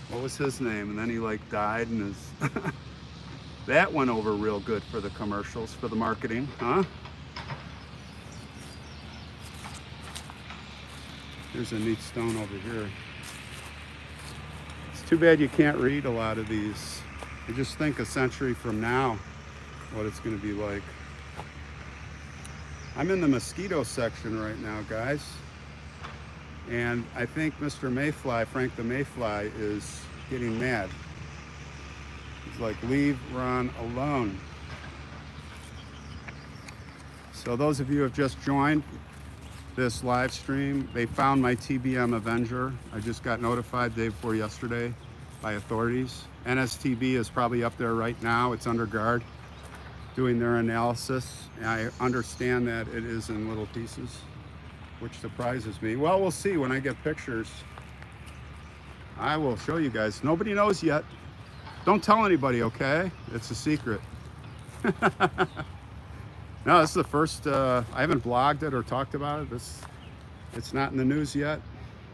What was his name? And then he like died and his that went over real good for the commercials, for the marketing, huh? Here's a neat stone over here. It's too bad you can't read a lot of these. You just think a century from now what it's going to be like. I'm in the mosquito section right now, guys. And I think Mr. Mayfly, Frank the Mayfly, is getting mad. He's like, leave Ron alone. So those of you who have just joined this live stream, they found my TBM Avenger. I just got notified day before yesterday by authorities. NSTB is probably up there right now. It's under guard, doing their analysis. And I understand that it is in little pieces, which surprises me. Well, we'll see when I get pictures. I will show you guys. Nobody knows yet. Don't tell anybody, okay? It's a secret. No, this is the first, I haven't blogged it or talked about it. It's not in the news yet.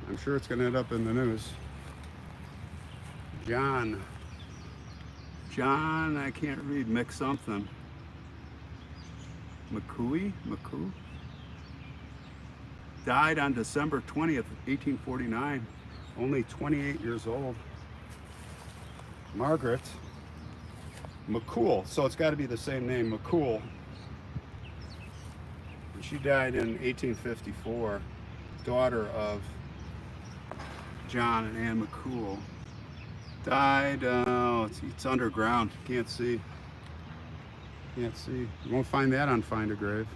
I'm sure it's gonna end up in the news. John, I can't read, Mick something. McCoo? Died on December 20th, 1849, only 28 years old. Margaret McCool, so it's got to be the same name, McCool. And she died in 1854, daughter of John and Ann McCool. Died, it's underground, can't see. You won't find that on Find a Grave.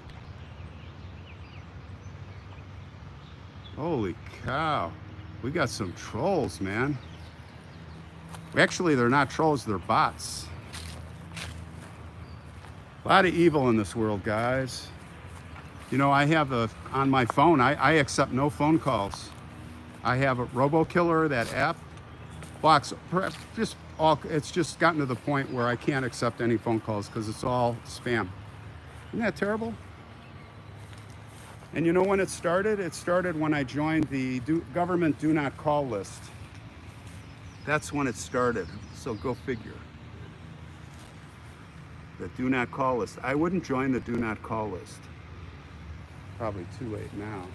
Holy cow. We got some trolls, man. Actually, they're not trolls, they're bots. A lot of evil in this world, guys. You know, I have on my phone, I accept no phone calls. I have a RoboKiller, that app, blocks, it's just gotten to the point where I can't accept any phone calls because it's all spam. Isn't that terrible? And you know when it started? It started when I joined the government do not call list. That's when it started, so go figure. The do not call list. I wouldn't join the do not call list. Probably too late now.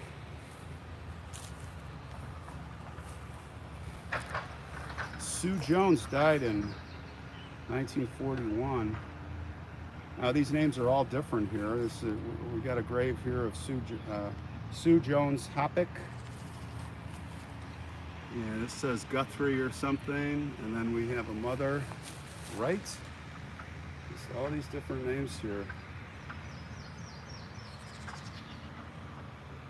Sue Jones died in 1941. These names are all different here. We got a grave here of Sue Jones Hoppick. Yeah, this says Guthrie or something, and then we have a mother, right? There's all these different names here.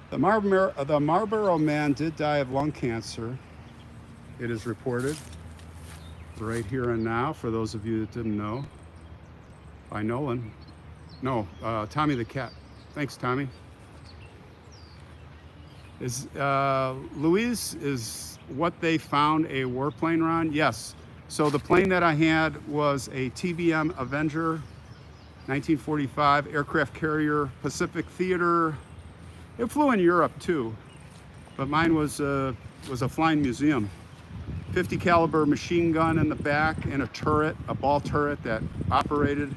The Marlboro man did die of lung cancer. It is reported right here and now, for those of you that didn't know, by Nolan. No, Tommy the Cat. Thanks, Tommy. Louise, is what they found a warplane, Ron? Yes. So the plane that I had was a TBM Avenger, 1945 aircraft carrier, Pacific Theater. It flew in Europe too, but mine was a flying museum. 50 caliber machine gun in the back and a turret, a ball turret that operated.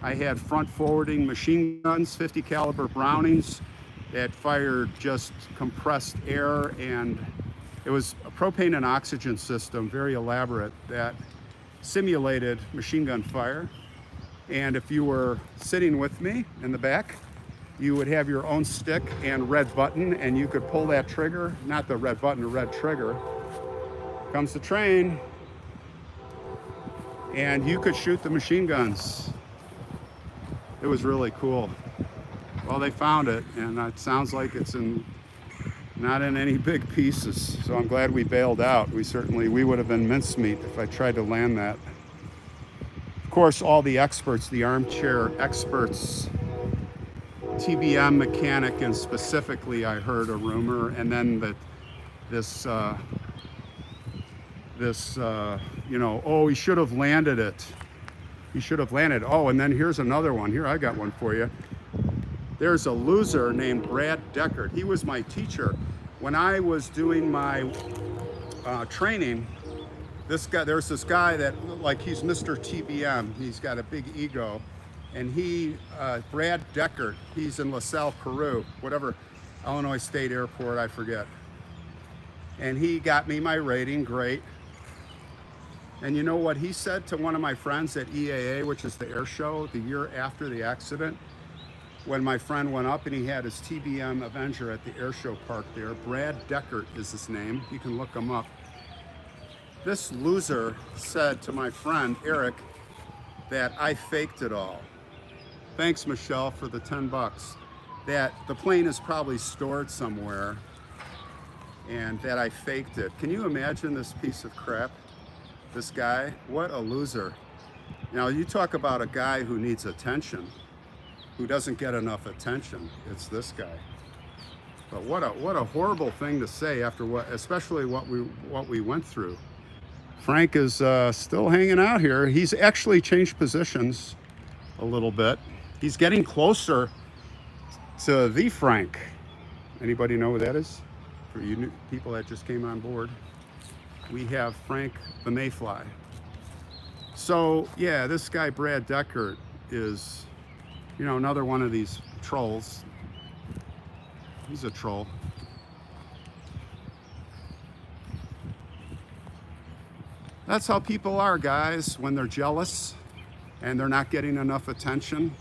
I had front forwarding machine guns, 50 caliber Brownings that fired just compressed air, and it was a propane and oxygen system, very elaborate, that simulated machine gun fire. And if you were sitting with me in the back, you would have your own stick and red button, and you could pull that trigger, not the red button, the red trigger. Comes the train. and you could shoot the machine guns. It was really cool. Well, they found it, and it sounds like it's not in any big pieces. So I'm glad we bailed out. We would have been mincemeat if I tried to land that. Of course, all the experts, the armchair experts, TBM mechanic, and specifically, I heard a rumor, and then that this, oh, he should have landed it. He should have landed. Oh, and then here's another one. Here, I got one for you. There's a loser named Brad Deckard. He was my teacher. When I was doing my training, there's this guy that, like, he's Mr. TBM. He's got a big ego. And Brad Deckard, he's in LaSalle, Peru, whatever, Illinois State Airport, I forget. And he got me my rating, great. And you know what he said to one of my friends at EAA, which is the air show, the year after the accident? When my friend went up and he had his TBM Avenger at the air show park there, Brad Deckard is his name, you can look him up. This loser said to my friend, Eric, that I faked it all. Thanks, Michelle, for the 10 bucks. That the plane is probably stored somewhere and that I faked it. Can you imagine this piece of crap? This guy, what a loser. Now, you talk about a guy who needs attention, who doesn't get enough attention. It's this guy. But what a horrible thing to say after especially what we went through. Frank is still hanging out here. He's actually changed positions a little bit. He's getting closer to the Frank. Anybody know who that is? For you new people that just came on board, we have Frank the Mayfly. So yeah, this guy Brad Deckard is, another one of these trolls. He's a troll. That's how people are, guys, when they're jealous and they're not getting enough attention.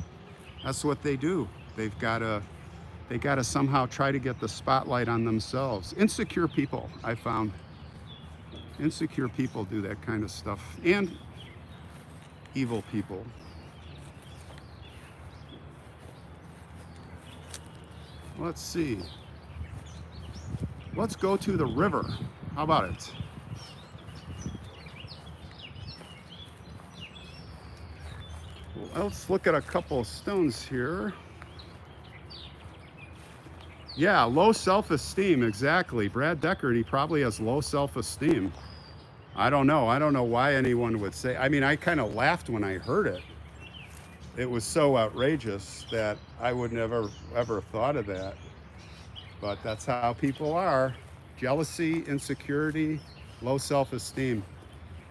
That's what they do. They gotta somehow try to get the spotlight on themselves. Insecure people, I found. Insecure people do that kind of stuff. And evil people. Let's see. Let's go to the river. How about it? Well, let's look at a couple of stones here. Yeah, low self-esteem, exactly. Brad Deckard, he probably has low self-esteem. I don't know why anyone would say. I mean, I kind of laughed when I heard it. It was so outrageous that I would never ever thought of that. But that's how people are. Jealousy, insecurity, low self-esteem.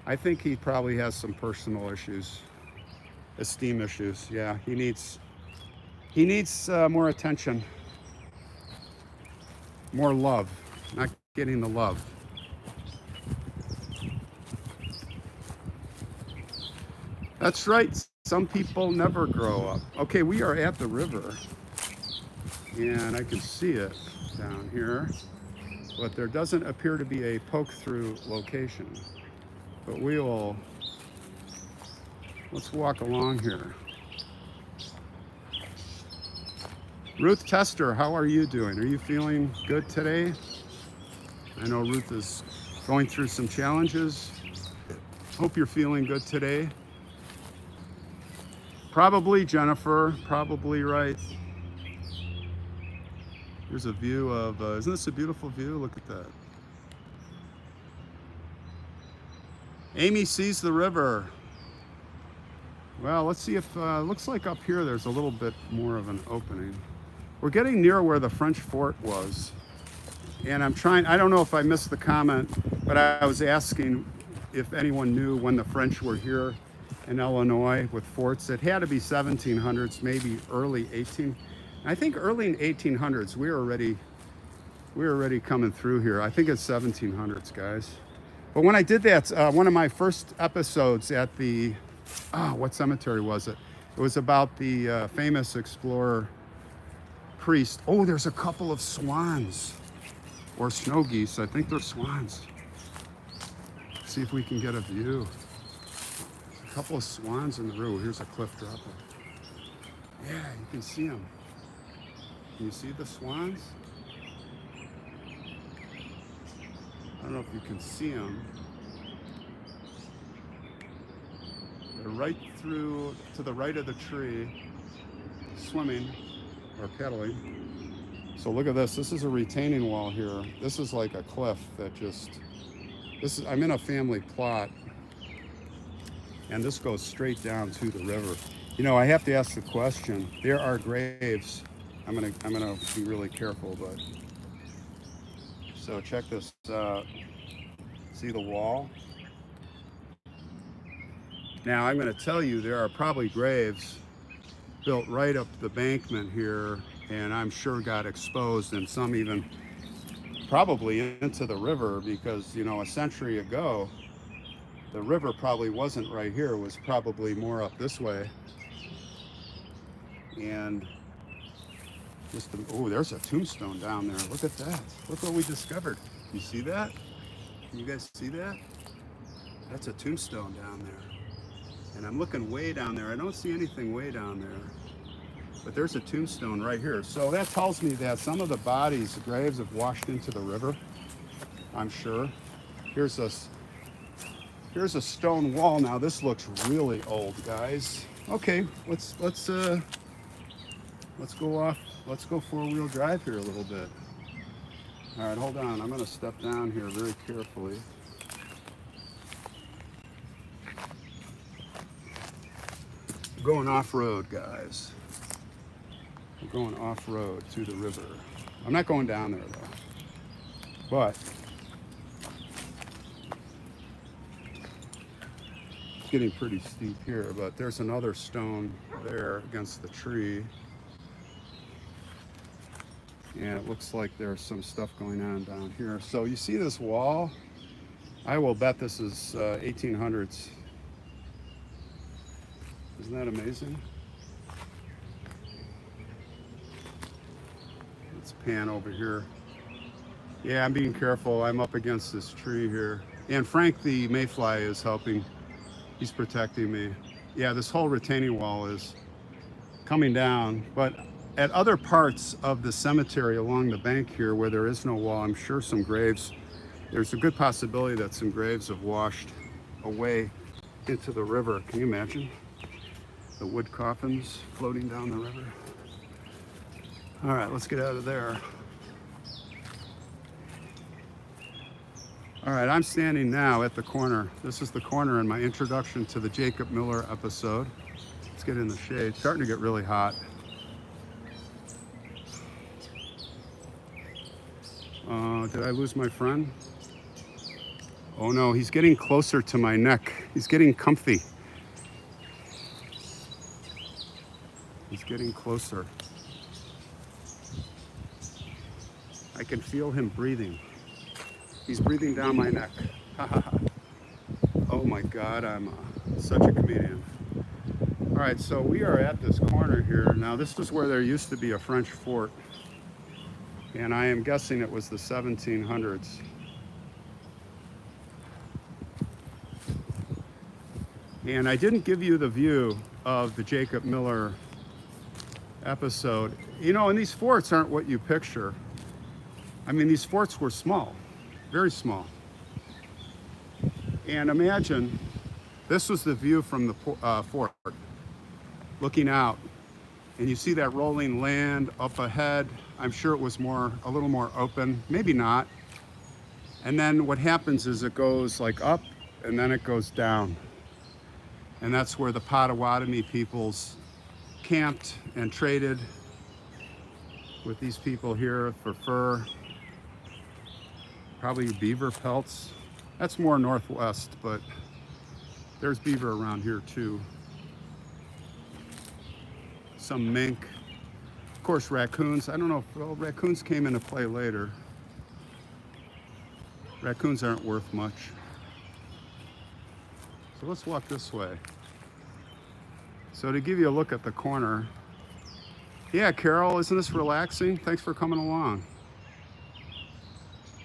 I think he probably has some personal issues, esteem issues. Yeah, he needs more attention, more love, not getting the love. That's right. Some people never grow up. Okay, we are at the river, and I can see it down here, but there doesn't appear to be a poke-through location. But let's walk along here. Ruth Tester, how are you doing? Are you feeling good today? I know Ruth is going through some challenges. Hope you're feeling good today. Probably, Jennifer, probably right. Here's a view of, isn't this a beautiful view? Look at that. Amy sees the river. Well, let's see if, looks like up here there's a little bit more of an opening. We're getting near where the French fort was. And I don't know if I missed the comment, but I was asking if anyone knew when the French were here in Illinois with forts. It had to be 1700s, maybe early 18. I think early in 1800s, we were already coming through here. I think it's 1700s, guys. But when I did that, one of my first episodes at the, what cemetery was it? It was about the famous explorer priest. Oh, there's a couple of swans or snow geese. I think they're swans. Let's see if we can get a view. A couple of swans in the river. Here's a cliff dropper. Yeah, you can see them. Can you see the swans? I don't know if you can see them. They're right through to the right of the tree, swimming or paddling. So look at this. This is a retaining wall here. This is like a cliff that just, I'm in a family plot, and this goes straight down to the river. You know, I have to ask the question. There are graves. I'm gonna be really careful, but so check this out. See the wall? Now I'm going to tell you there are probably graves built right up the bankment here, and I'm sure got exposed, and some even probably into the river, because, you know, a century ago the river probably wasn't right here. It was probably more up this way. And just oh, there's a tombstone down there. Look at that. Look what we discovered. You see that? Can you guys see that? That's a tombstone down there. And I'm looking way down there. I don't see anything way down there. But there's a tombstone right here. So that tells me that some of the bodies, the graves, have washed into the river, I'm sure. Here's a stone wall. Now this looks really old, guys. Okay, let's go off. Let's go four-wheel drive here a little bit. All right, hold on. I'm going to step down here very carefully. We're going off-road, guys. We're going off-road to the river. I'm not going down there, though. But it's getting pretty steep here. But there's another stone there against the tree. And it looks like there's some stuff going on down here. So you see this wall? I will bet this is 1800s. Isn't that amazing? Let's pan over here. Yeah, I'm being careful. I'm up against this tree here. And Frank the mayfly is helping. He's protecting me. Yeah, this whole retaining wall is coming down. But at other parts of the cemetery along the bank here where there is no wall, I'm sure some graves, there's a good possibility that some graves have washed away into the river. Can you imagine? The wood coffins floating down the river. All right, let's get out of there. All right, I'm standing now at the corner. This is the corner in my introduction to the Jacob Miller episode. Let's get in the shade. It's starting to get really hot. Did I lose my friend? Oh no, he's getting closer to my neck. He's getting comfy. He's getting closer. I can feel him breathing. He's breathing down my neck. Oh my God, I'm such a comedian. All right, so we are at this corner here. Now this is where there used to be a French fort. And I am guessing it was the 1700s. And I didn't give you the view of the Jacob Miller episode. You know, and these forts aren't what you picture. I mean, these forts were small, very small. And imagine, this was the view from the fort, looking out. And you see that rolling land up ahead. I'm sure it was a little more open, maybe not. And then what happens is it goes like up and then it goes down. And that's where the Potawatomi peoples camped and traded with these people here for fur. Probably beaver pelts. That's more northwest, but there's beaver around here too. Some mink. Of course, raccoons. I don't know if, well, raccoons came into play later. Raccoons aren't worth much. So let's walk this way. So to give you a look at the corner. Yeah, Carol, isn't this relaxing? Thanks for coming along.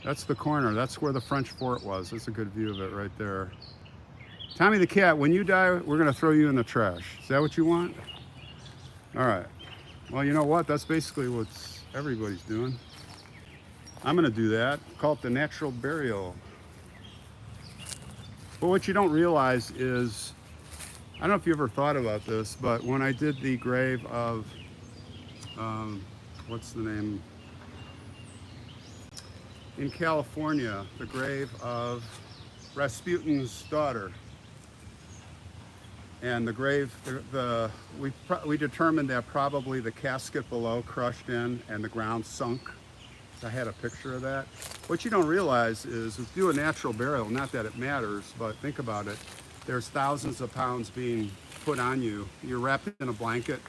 That's the corner. That's where the French fort was. That's a good view of it right there. Tommy the cat, when you die, we're gonna throw you in the trash. Is that what you want? All right. Well, you know what? That's basically what everybody's doing. I'm gonna do that. Call it the natural burial. But what you don't realize is, I don't know if you ever thought about this, but when I did the grave of, what's the name? In California, the grave of Rasputin's daughter. And the grave, we determined that probably the casket below crushed in and the ground sunk. I had a picture of that. What you don't realize is, if you do a natural burial, not that it matters, but think about it. There's thousands of pounds being put on you. You're wrapped in a blanket,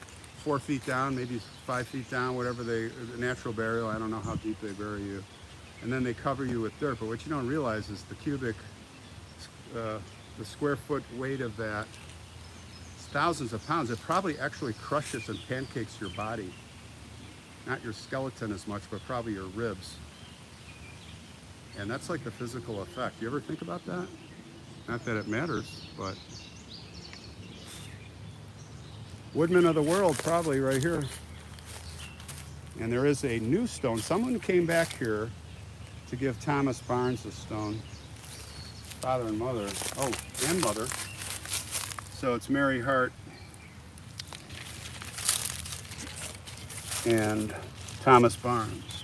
4 feet down, maybe 5 feet down, whatever the natural burial, I don't know how deep they bury you. And then they cover you with dirt. But what you don't realize is the cubic, the square foot weight of that, it's thousands of pounds. It probably actually crushes and pancakes your body. Not your skeleton as much, but probably your ribs. And that's like the physical effect. You ever think about that? Not that it matters, but Woodman of the world, probably right here. And there is a new stone. Someone came back here to give Thomas Barnes a stone. Father and mother. Oh, and mother. So it's Mary Hart and Thomas Barnes.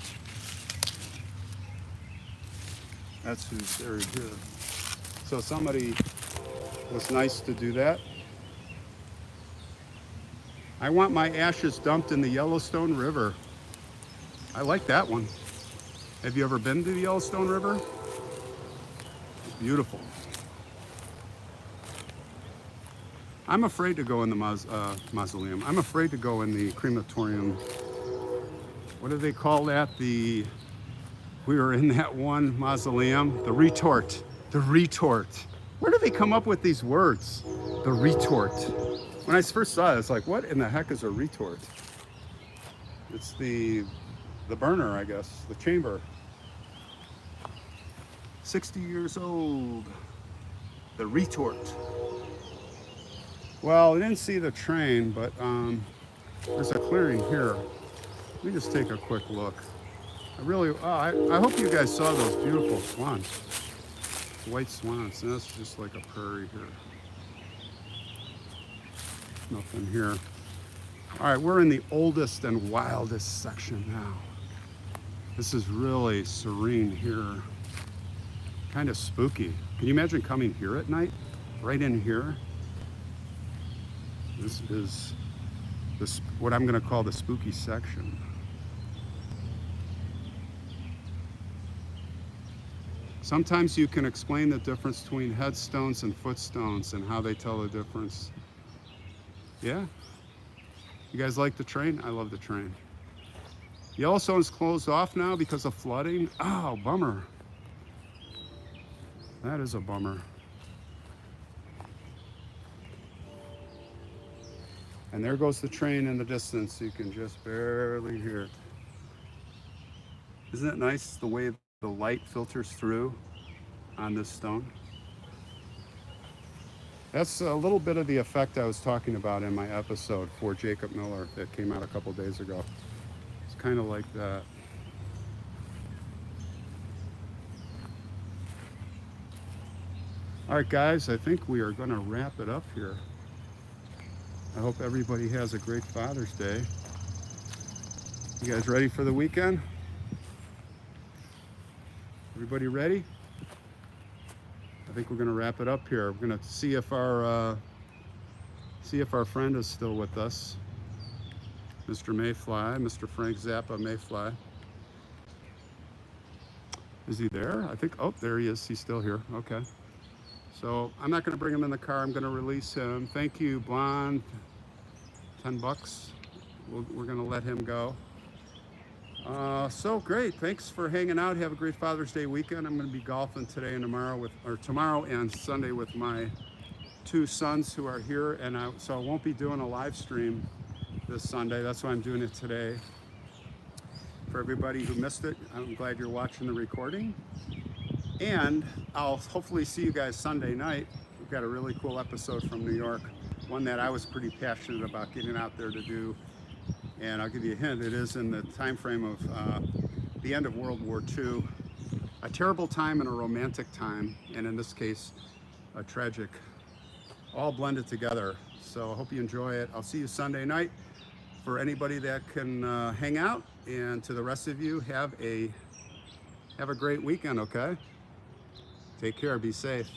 That's who's buried here. So somebody was nice to do that. I want my ashes dumped in the Yellowstone River. I like that one. Have you ever been to the Yellowstone River? It's beautiful. I'm afraid to go in the mausoleum. I'm afraid to go in the crematorium. What do they call that? We were in that one mausoleum. The retort. The retort. Where do they come up with these words? The retort. When I first saw it, it's like, what in the heck is a retort? It's the burner, I guess, the chamber. 60 years old. The retort. Well, I didn't see the train, but there's a clearing here. Let me just take a quick look. I hope you guys saw those beautiful swans. White swans, and that's just like a prairie here. Nothing here. All right, we're in the oldest and wildest section now. This is really serene here. Kind of spooky. Can you imagine coming here at night? Right in here? This is what I'm going to call the spooky section. Sometimes you can explain the difference between headstones and footstones and how they tell the difference. Yeah? You guys like the train? I love the train. Yellowstone's closed off now because of flooding. Oh, bummer. That is a bummer. And there goes the train in the distance. You can just barely hear it. Isn't it nice the way the light filters through on this stone? That's a little bit of the effect I was talking about in my episode for Jacob Miller that came out a couple days ago. It's kind of like that. All right, guys, I think we are going to wrap it up here. I hope everybody has a great Father's Day. You guys ready for the weekend? Everybody ready? I think we're going to wrap it up here. We're going to see if our friend is still with us, Mr. Mayfly, Mr. Frank Zappa Mayfly. Is he there? I think. Oh, there he is. He's still here. Okay. So I'm not going to bring him in the car. I'm going to release him. Thank you, Blonde. $10. We're going to let him go. So great. Thanks for hanging out. Have a great Father's Day weekend. I'm going to be golfing today and tomorrow and Sunday with my two sons who are here. So I won't be doing a live stream this Sunday. That's why I'm doing it today. For everybody who missed it, I'm glad you're watching the recording. And I'll hopefully see you guys Sunday night. got a really cool episode from New York, one that I was pretty passionate about getting out there to do. And I'll give you a hint, it is in the time frame of the end of World War II. A terrible time and a romantic time, and in this case, a tragic, all blended together. So I hope you enjoy it. I'll see you Sunday night. For anybody that can hang out, and to the rest of you, have a great weekend, okay? Take care, be safe.